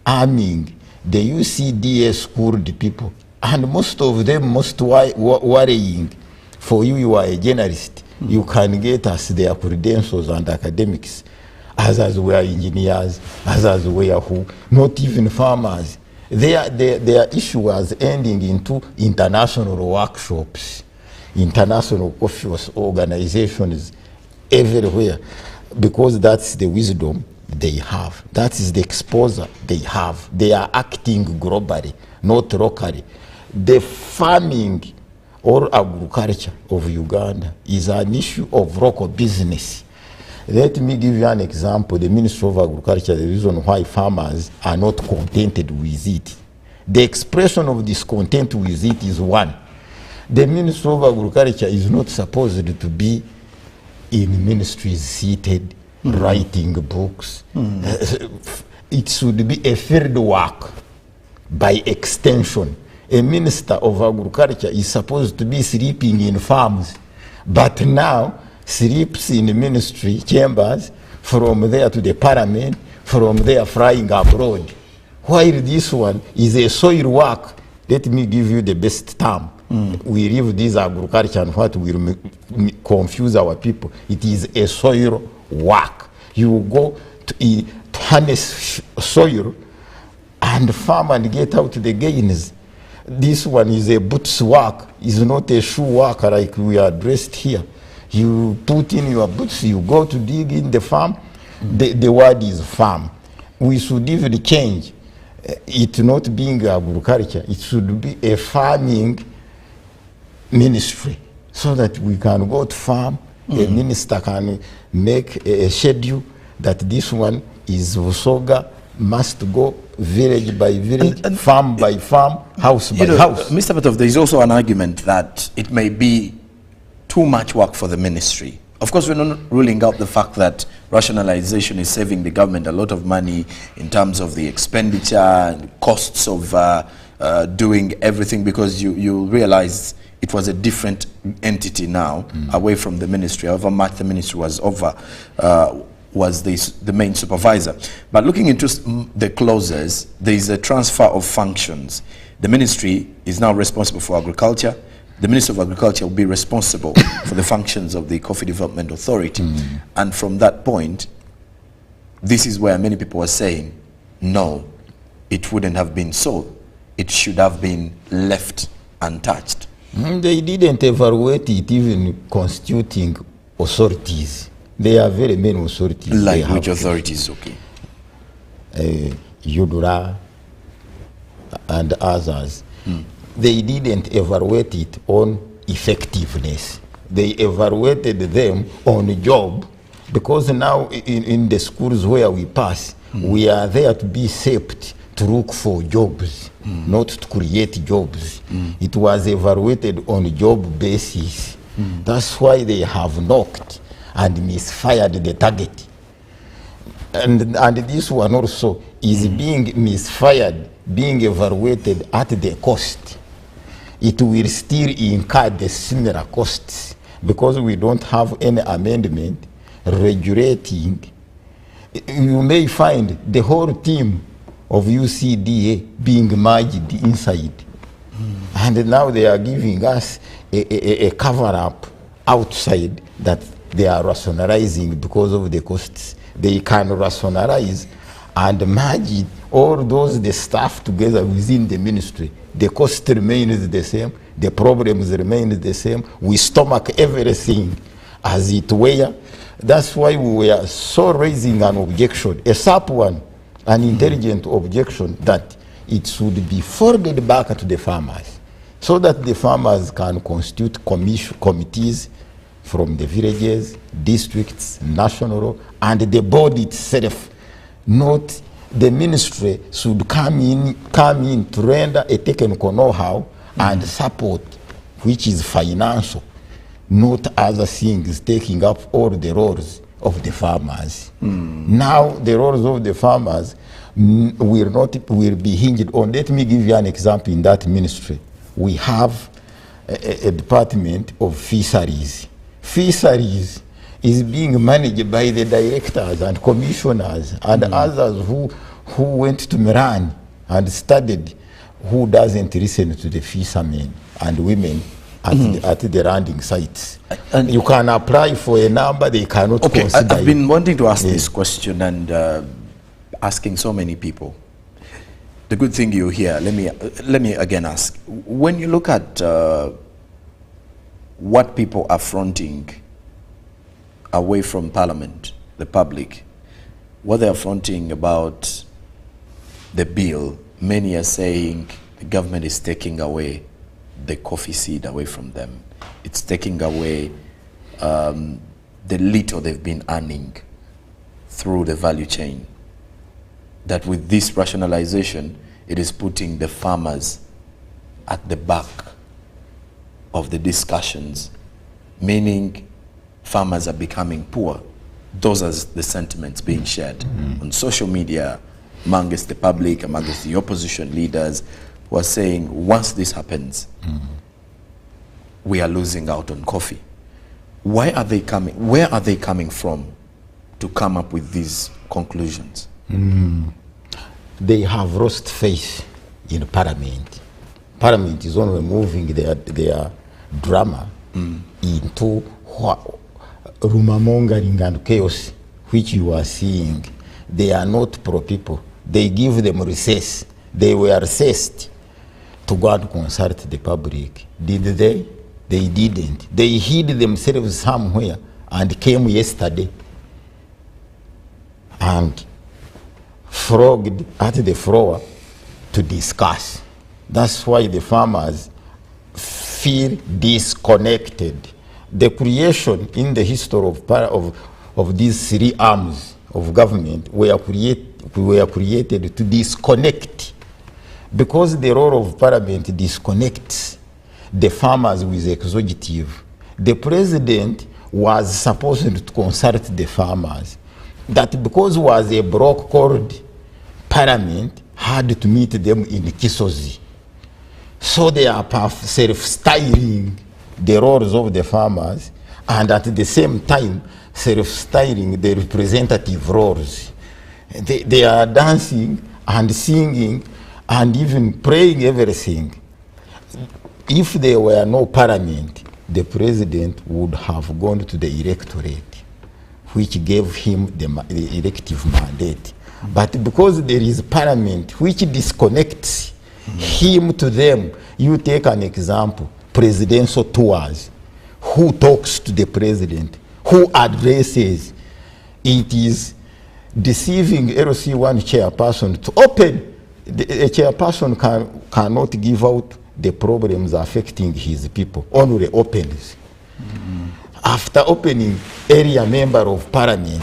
arming the UCDA schooled people, and most of them most worrying. For you, you are a journalist, you can get us their credentials and academics. Others were engineers, others were who, not even farmers. Their issue was ending into international workshops, international office organizations everywhere, because that's the wisdom they have. That is the exposure they have. They are acting globally, not locally. The farming or agriculture of Uganda is an issue of local business. Let me give you an example. The Ministry of Agriculture, the reason why farmers are not contented with it. The expression of discontent with it is one. The Ministry of Agriculture is not supposed to be in ministries seated, writing books. It should be a field work by extension. A minister of agriculture is supposed to be sleeping in farms, but now sleeps in ministry chambers, from there to the parliament, from there flying abroad. While this one is a soil work, let me give you the best term. We leave this agriculture and what will confuse our people. It is a soil work. You go to harness soil and farm and get out the gains. This one is a boots work, is not a shoe work like we are dressed here. You put in your boots, you go to dig in the farm. The word is farm. We should even change it, not being agriculture. It should be a farming ministry, so that we can go to farm. A minister can make a schedule that this one is Vusoga, must go village by village, farm by farm, house by house. Mr. Petov, there is also an argument that it may be too much work for the ministry. Of course, we're not ruling out the fact that rationalization is saving the government a lot of money in terms of the expenditure and costs of doing everything, because you realize it was a different entity now, away from the ministry. However much the ministry was over, was the main supervisor. But looking into the clauses, there is a transfer of functions. The ministry is now responsible for agriculture. The Minister of Agriculture will be responsible for the functions of the Coffee Development Authority. And from that point, this is where many people are saying, no, it wouldn't have been so. It should have been left untouched. They didn't evaluate it, even constituting authorities. There are very many authorities. Like which authorities, okay? UDRA and others. They didn't evaluate it on effectiveness. They evaluated them on job, because now in the schools where we pass, we are there to be shaped to look for jobs, not to create jobs. It was evaluated on job basis. That's why they have knocked and misfired the target. And this one also is being misfired, being evaluated at the cost. It will still incur the similar costs, because we don't have any amendment regulating. You may find the whole team of UCDA being merged inside. And now they are giving us a cover-up outside that they are rationalizing because of the costs. They can rationalize and merge all the staff together within the ministry. The cost remains the same, the problems remain the same. We stomach everything as it were. That's why we were so raising an objection, a sharp one, an intelligent objection, that it should be forwarded back to the farmers, so that the farmers can constitute committees from the villages, districts, national, and the board itself not the ministry should come in to render a technical know-how and support, which is financial, not other things taking up all the roles of the farmers. Now the roles of the farmers will be hinged on. Let me give you an example. In that ministry, we have a department of fisheries. Fisheries is being managed by the directors and commissioners and others who went to Miran and studied, who doesn't listen to the fishermen and women at the landing sites. And you can apply for a number, they cannot consider. I've been wanting to ask this question and asking so many people. The good thing you're here, let me again ask. When you look at what people are fronting away from Parliament, the public, what they're fronting about the bill, many are saying the government is taking away the coffee seed away from them. It's taking away the little they've been earning through the value chain. That with this rationalization, it is putting the farmers at the back of the discussions, meaning farmers are becoming poor. Those are the sentiments being shared on social media, amongst the public, amongst the opposition leaders, who are saying once this happens, we are losing out on coffee. Why are they coming? Where are they coming from to come up with these conclusions? They have lost faith in Parliament. Parliament is only moving their drama into rumor-mongering and chaos, which you are seeing. They are not pro-people. They give them recess. They were recessed to go and consult the public. Did they? They didn't. They hid themselves somewhere and came yesterday and frogged at the floor to discuss. That's why the farmers feel disconnected. The creation in the history of these three arms of government were created to disconnect, because the role of Parliament disconnects the farmers with the executive. The president was supposed to consult the farmers. That because it was a block called Parliament had to meet them in Kisozi. So they are self-styling the roles of the farmers and at the same time self-styling the representative roles. They are dancing and singing and even praying everything. If there were no Parliament, the president would have gone to the electorate, which gave him the elective mandate. But because there is Parliament which disconnects him to them, you take an example, presidential tours. Who talks to the president? Who addresses? It is deceiving LC1 chairperson to open. A chairperson cannot give out the problems affecting his people, only opens. After opening, area member of Parliament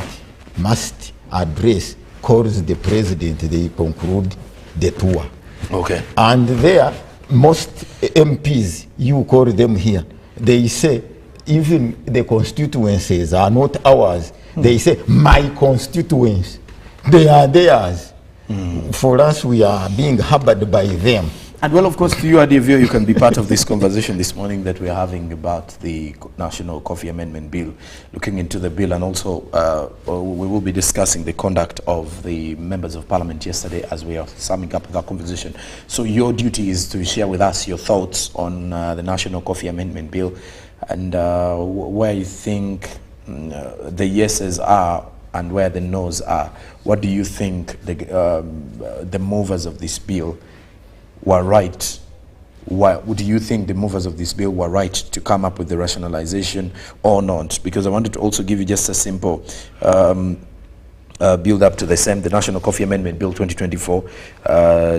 must address, calls the president, they conclude the tour. Okay. And there, most MPs, you call them here, they say, even the constituencies are not ours. They say, my constituents, they are theirs. For us, we are being harbored by them. And well, of course, to you, Adivio, you can be part of this conversation this morning that we're having about the National Coffee Amendment Bill, looking into the bill, and also we will be discussing the conduct of the members of Parliament yesterday as we are summing up the conversation. So your duty is to share with us your thoughts on the National Coffee Amendment Bill and where you think the yeses are and where the noes are. What do you think the movers of this bill were right? Why do you think the movers of this bill were right to come up with the rationalization or not? Because I wanted to also give you just a simple build up to the National Coffee Amendment Bill 2024.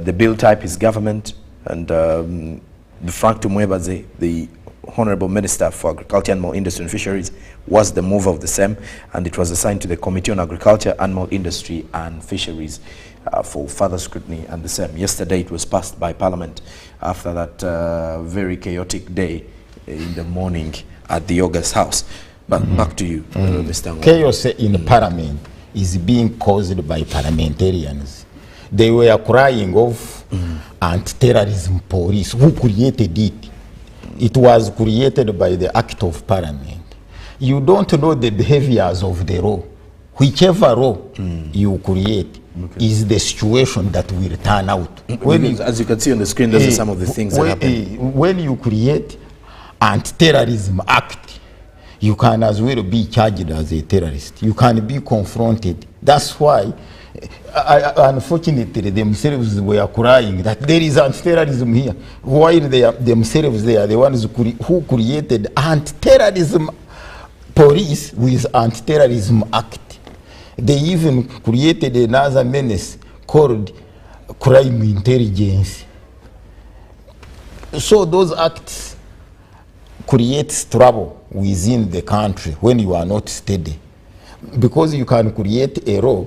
The bill type is government, and Frank Tumwebaze, the Honorable Minister for Agriculture, Animal Industry and Fisheries was the mover of the same, and it was assigned to the Committee on Agriculture, Animal Industry and Fisheries for further scrutiny and the same. Yesterday it was passed by Parliament after that very chaotic day in the morning at the August House. But back to you, Mr. Ngo. Chaos in Parliament is being caused by parliamentarians. They were crying of anti-terrorism police. Who created it? It was created by the Act of Parliament. You don't know the behaviors of the law. Whichever law you create is the situation that will turn out. As you can see on the screen, those are some of the things that happen. When you create anti-terrorism act, you can as well be charged as a terrorist. You can be confronted. That's why, unfortunately, themselves were crying that there is anti-terrorism here. While they are themselves, they are the ones who created anti-terrorism police with anti-terrorism act. They even created another menace called crime intelligence. So those acts create trouble within the country when you are not steady, because you can create a law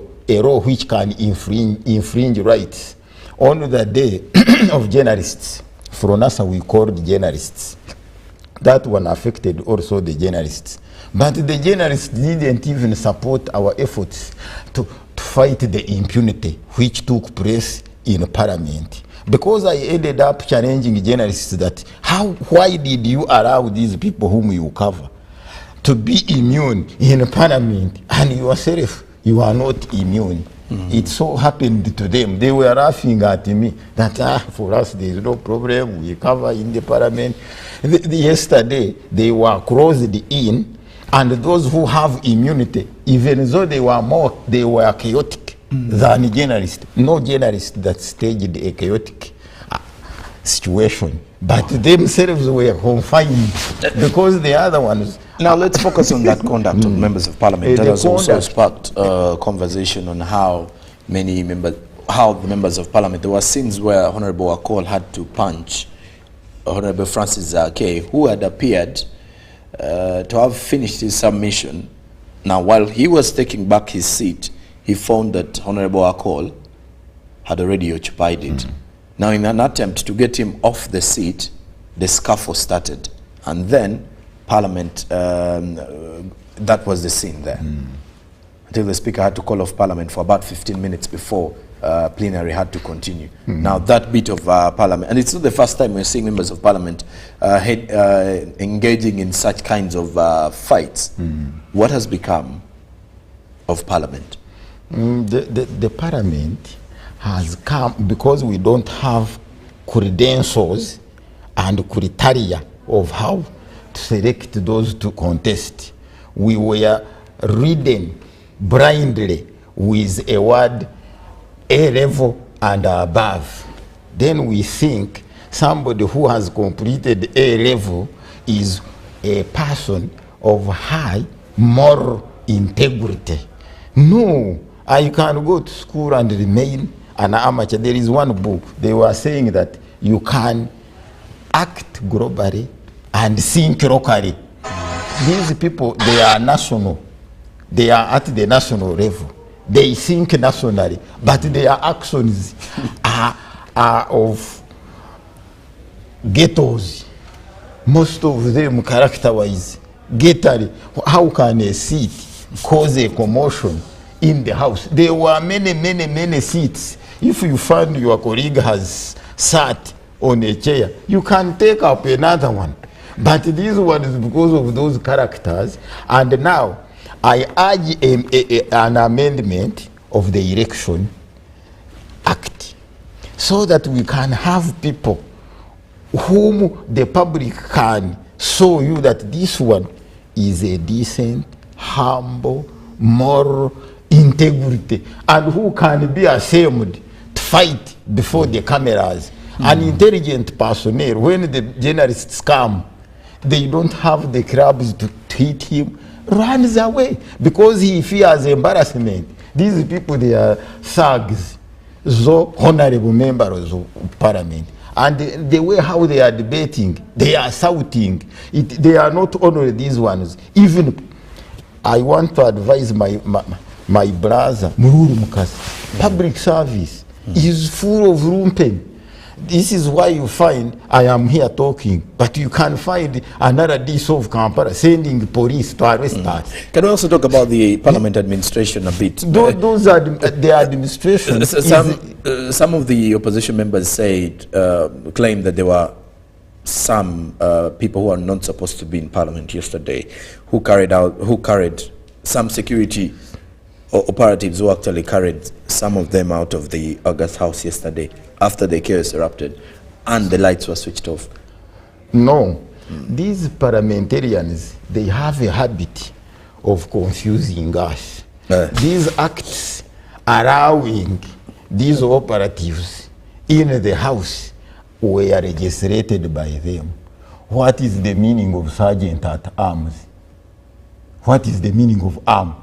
which can infringe rights. On the day of journalists, for NASA we called journalists. That one affected also the journalists. But the journalists didn't even support our efforts to fight the impunity which took place in Parliament. Because I ended up challenging journalists that why did you allow these people whom you cover to be immune in Parliament, and yourself, you are not immune? It so happened to them. They were laughing at me that for us there is no problem, we cover in the Parliament. Yesterday they were closed in, and those who have immunity, even though they were chaotic than journalists. No journalist that staged a chaotic situation, but themselves were confined because the other ones. Now let's focus on that conduct of members of Parliament. That has also sparked conversation on how the members of Parliament. There were scenes where Honorable Akol had to punch Honorable Francis Zake, who had appeared to have finished his submission. Now, while he was taking back his seat, he found that Honorable Akol had already occupied it. Now, in an attempt to get him off the seat, the scuffle started. And then Parliament, that was the scene there. Until the Speaker had to call off Parliament for about 15 minutes before plenary had to continue. Now, that bit of Parliament, and it's not the first time we're seeing members of Parliament engaging in such kinds of fights. What has become of Parliament? The Parliament has come because we don't have credentials and criteria of how to select those to contest. We were ridden blindly with a word A level and above. Then we think somebody who has completed A level is a person of high moral integrity. No, I can go to school and remain an amateur. There is one book, they were saying that you can act globally and think locally. These people, they are national. They are at the national level. They think nationally, but their actions are of ghettos. Most of them character-wise. Ghetto. How can a seat cause a commotion in the house? There were many seats. If you find your colleague has sat on a chair, you can take up another one. But this one is because of those characters. And now, I urge an amendment of the Election Act so that we can have people whom the public can show you that this one is a decent, humble, moral integrity, and who can be ashamed to fight before the cameras. An intelligent personnel, when the journalists come, they don't have the clubs to hit him, runs away because he fears embarrassment. These people, they are thugs, so honorable members of Parliament. And the way how they are debating, they are shouting. They are not only these ones. Even I want to advise my brother, Mururu Mukasa, public service is full of lumpen. This is why you find I am here talking, but you can find another DC of Kampala sending police to arrest us. Can we also talk about the Parliament administration a bit? Those are the administration. Some of the opposition members said, claimed that there were some people who are not supposed to be in Parliament yesterday who carried some security operatives who actually carried some of them out of the August House yesterday after the chaos erupted and the lights were switched off. No. These parliamentarians, they have a habit of confusing us. These acts allowing these operatives in the house were legislated by them. What is the meaning of sergeant at arms? What is the meaning of arm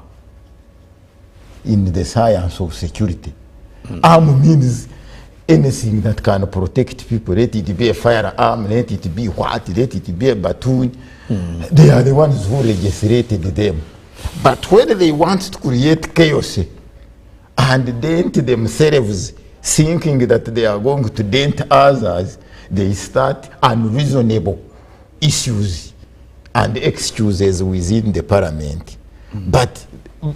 in the science of security? Arm means anything that can protect people. Let it be a firearm, let it be what, let it be a baton. They are the ones who legislated them. But when they want to create chaos and dent themselves, thinking that they are going to dent others, they start unreasonable issues and excuses within the parliament. But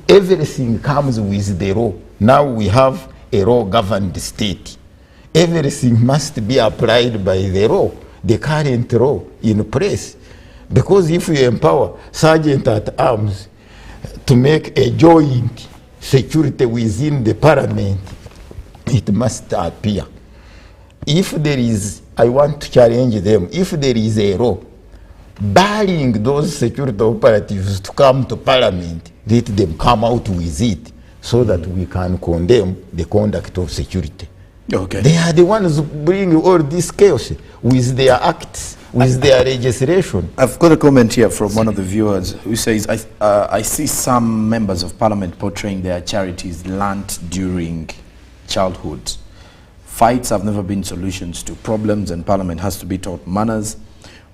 everything comes with the law. Now we have a law-governed state. Everything must be applied by the law, the current law in place. Because if you empower sergeant at arms to make a joint security within the parliament, it must appear. If there is, I want to challenge them, if there is a law barring those security operatives to come to parliament, let them come out with it so that we can condemn the conduct of security. Okay. They are the ones who bring all this chaos with their acts, with their legislation. I've got a comment here from one of the viewers who says, I see some members of parliament portraying their charities learnt during childhood. Fights have never been solutions to problems, and parliament has to be taught manners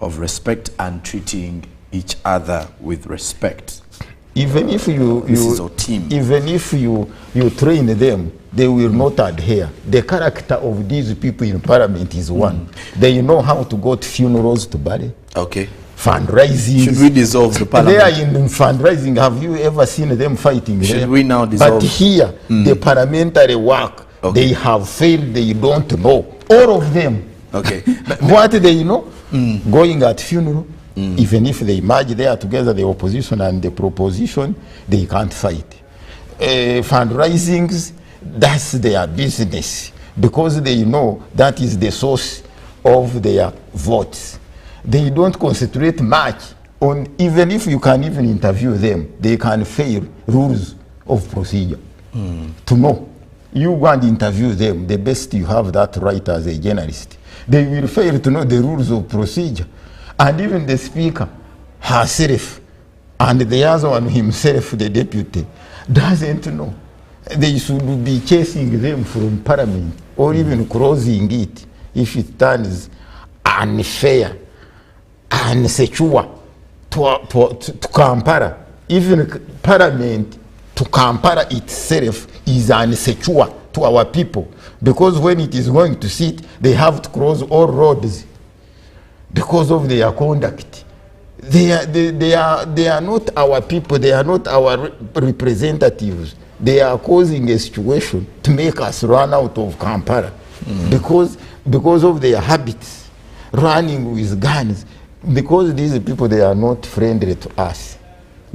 of respect and treating each other with respect. Even if you train them, they will not adhere. The character of these people in parliament is one. They know how to go to funerals to bury. Okay. Fundraising. Should we dissolve the parliament? They are in fundraising. Have you ever seen them fighting? Should we now dissolve? But here, the parliamentary work, they have failed. They don't know. All of them. Okay. What they know? Going at funeral. Even if they merge there together, the opposition and the proposition, they can't fight. Fundraisings, that's their business, because they know that is the source of their votes. They don't concentrate much on, even if you can even interview them, they can fail rules of procedure. To know. You go and interview them, the best you have that right as a journalist. They will fail to know the rules of procedure. And even the speaker herself and the other one himself, the deputy, doesn't know. They should be chasing them from parliament or even closing it if it turns unfair, unsecure to Kampala. Even parliament to Kampala itself is unsecure to our people, because when it is going to sit, they have to cross all roads because of their conduct. They are not our people, they are not our representatives. They are causing a situation to make us run out of Kampala because of their habits, running with guns. Because these people, they are not friendly to us.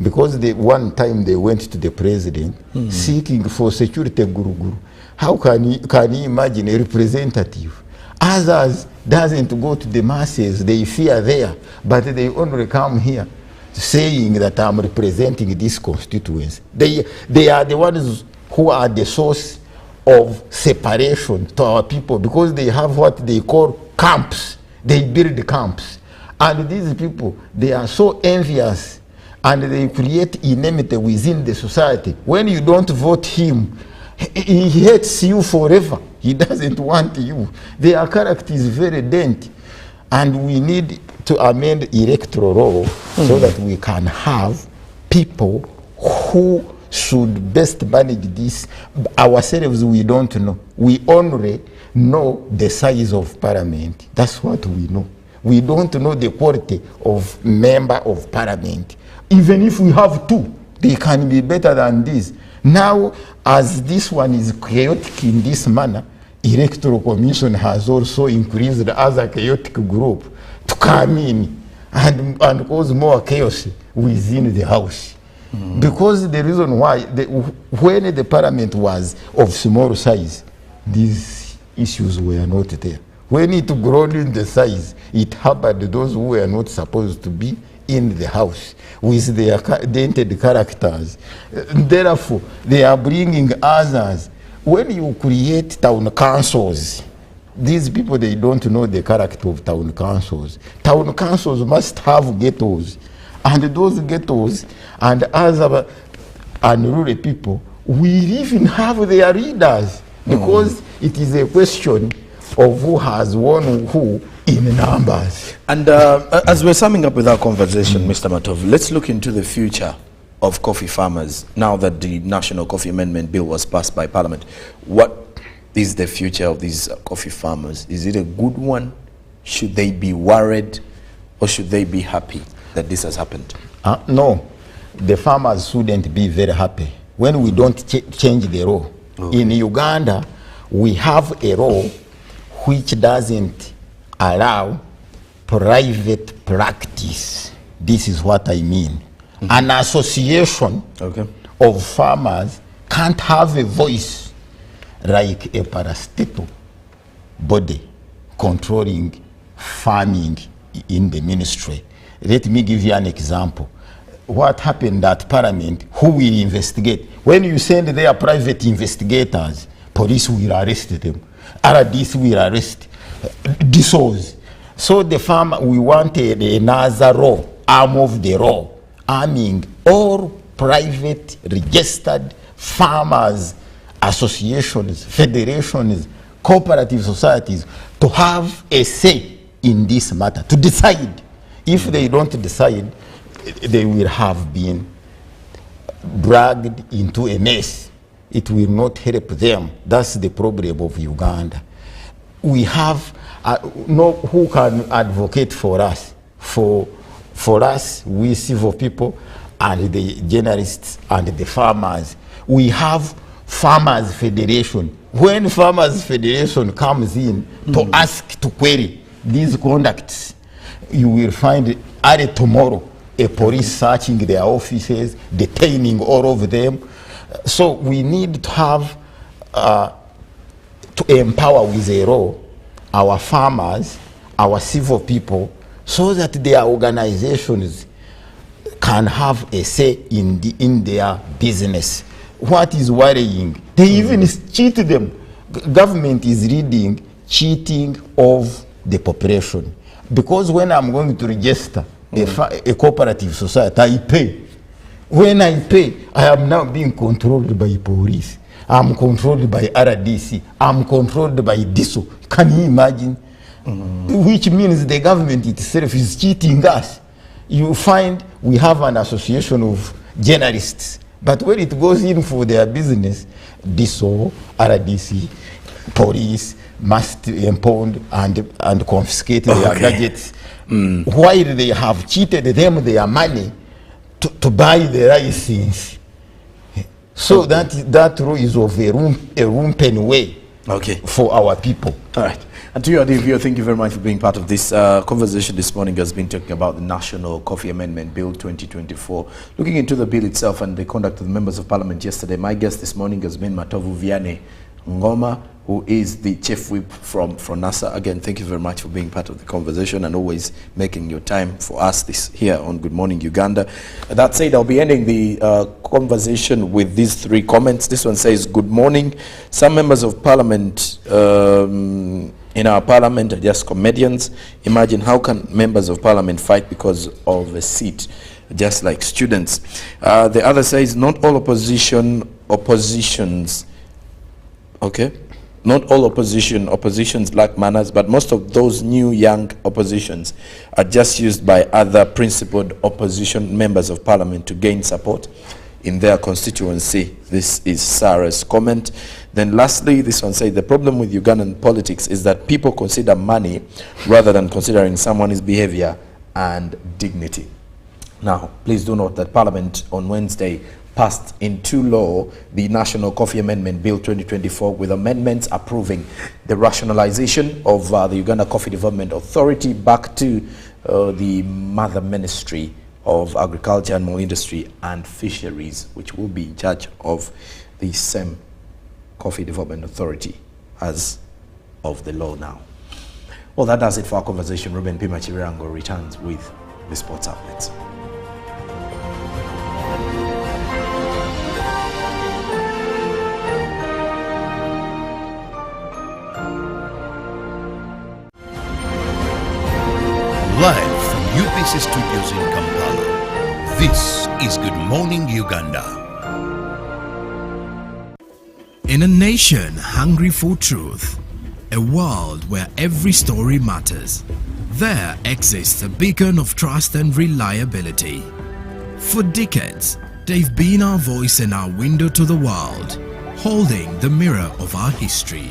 Because one time they went to the president seeking for security guru. How can you imagine a representative? Others doesn't go to the masses, they fear there, but they only come here saying that I'm representing this constituency. They are the ones who are the source of separation to our people, because they have what they call camps. They build camps. And these people, they are so envious and they create enmity within the society. When you don't vote him, he hates you forever. He doesn't want you. Their character is very dainty. And we need to amend electoral law so that we can have people who should best manage this. Ourselves, we don't know. We only know the size of parliament. That's what we know. We don't know the quality of member of parliament. Even if we have two, they can be better than this. Now, as this one is chaotic in this manner, Electoral Commission has also increased as a chaotic group to come in and cause more chaos within the House. Because the reason why, when the parliament was of small size, these issues were not there. When it grown in the size, it happened those who were not supposed to be in the House with their dented characters. Therefore, they are bringing others. When you create town councils, these people, they don't know the character of town councils. Town councils must have ghettos. And those ghettos and other unruly people will even have their leaders, because it is a question of who has won who in numbers. And as we're summing up with our conversation, Mr. Matov, let's look into the future of coffee farmers now that the National Coffee Amendment Bill was passed by Parliament. What is the future of these coffee farmers? Is it a good one? Should they be worried, or should they be happy that this has happened? No, the farmers shouldn't be very happy when we don't change the law. In Uganda, we have a law which doesn't allow private practice. This is what I mean. An association of farmers can't have a voice like a parastatal body controlling farming in the ministry. Let me give you an example. What happened at Parliament, who will investigate? When you send their private investigators, police will arrest them. RDC will arrest DSOs. So the farmer, we wanted another law, arm of the law, arming all private registered farmers, associations, federations, cooperative societies to have a say in this matter, to decide. If they don't decide, they will have been dragged into a mess. It will not help them. That's the problem of Uganda. We have no who can advocate for us. For us, we civil people and the journalists and the farmers. We have Farmers Federation. When Farmers Federation comes in to ask to query these conducts, you will find early tomorrow a police searching their offices, detaining all of them. So we need to have to empower with a law our farmers, our civil people, so that their organizations can have a say in their business. What is worrying, they even cheat them. Government is leading cheating of the population. Because when I'm going to register a cooperative society, I pay. When I pay, I am now being controlled by police. I'm controlled by RDC. I'm controlled by DISO. Can you imagine? Which means the government itself is cheating us. You find we have an association of journalists, but when it goes in for their business, DISO, RDC, police must impound and confiscate their gadgets, while they have cheated them their money to buy the license. So that rule is of a rumpen way for our people. All right. And to you, Adivio, thank you very much for being part of this conversation this morning. Has been talking about the National Coffee Amendment Bill 2024. Looking into the bill itself and the conduct of the members of Parliament yesterday, my guest this morning has been Matovu Vianney Ngoma, who is the Chief Whip from NASA. Again, thank you very much for being part of the conversation and always making your time for us this here on Good Morning Uganda. That said, I'll be ending the conversation with these three comments. This one says, good morning. Some members of Parliament in our Parliament are just comedians. Imagine how can members of Parliament fight because of a seat, just like students. The other says, not all oppositions, okay? Not all oppositions lack manners, but most of those new young oppositions are just used by other principled opposition members of parliament to gain support in their constituency. This is Sarah's comment. Then lastly, this one says, the problem with Ugandan politics is that people consider money rather than considering someone's behavior and dignity. Now, please do note that Parliament on Wednesday passed into law the National Coffee Amendment Bill 2024 with amendments approving the rationalization of the Uganda Coffee Development Authority back to the Mother Ministry of Agriculture, Animal Industry and Fisheries, which will be in charge of the same Coffee Development Authority as of the law now. Well, that does it for our conversation. Ruben Pimachirango returns with the sports updates. Live from UBC Studios in Kampala, this is Good Morning Uganda. In a nation hungry for truth, a world where every story matters, there exists a beacon of trust and reliability. For decades, they've been our voice and our window to the world, holding the mirror of our history.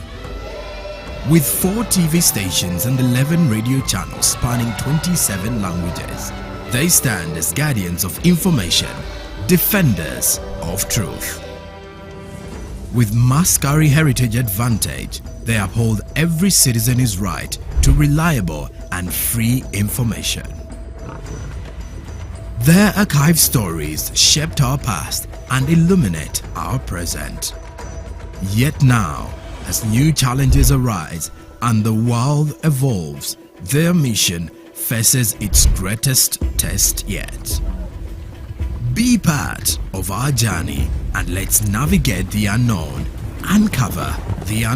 With 4 TV stations and 11 radio channels spanning 27 languages, they stand as guardians of information, defenders of truth. With Mascari Heritage Advantage, they uphold every citizen's right to reliable and free information. Their archived stories shaped our past and illuminate our present. Yet now, as new challenges arise and the world evolves, their mission faces its greatest test yet. Be part of our journey and let's navigate the unknown, uncover the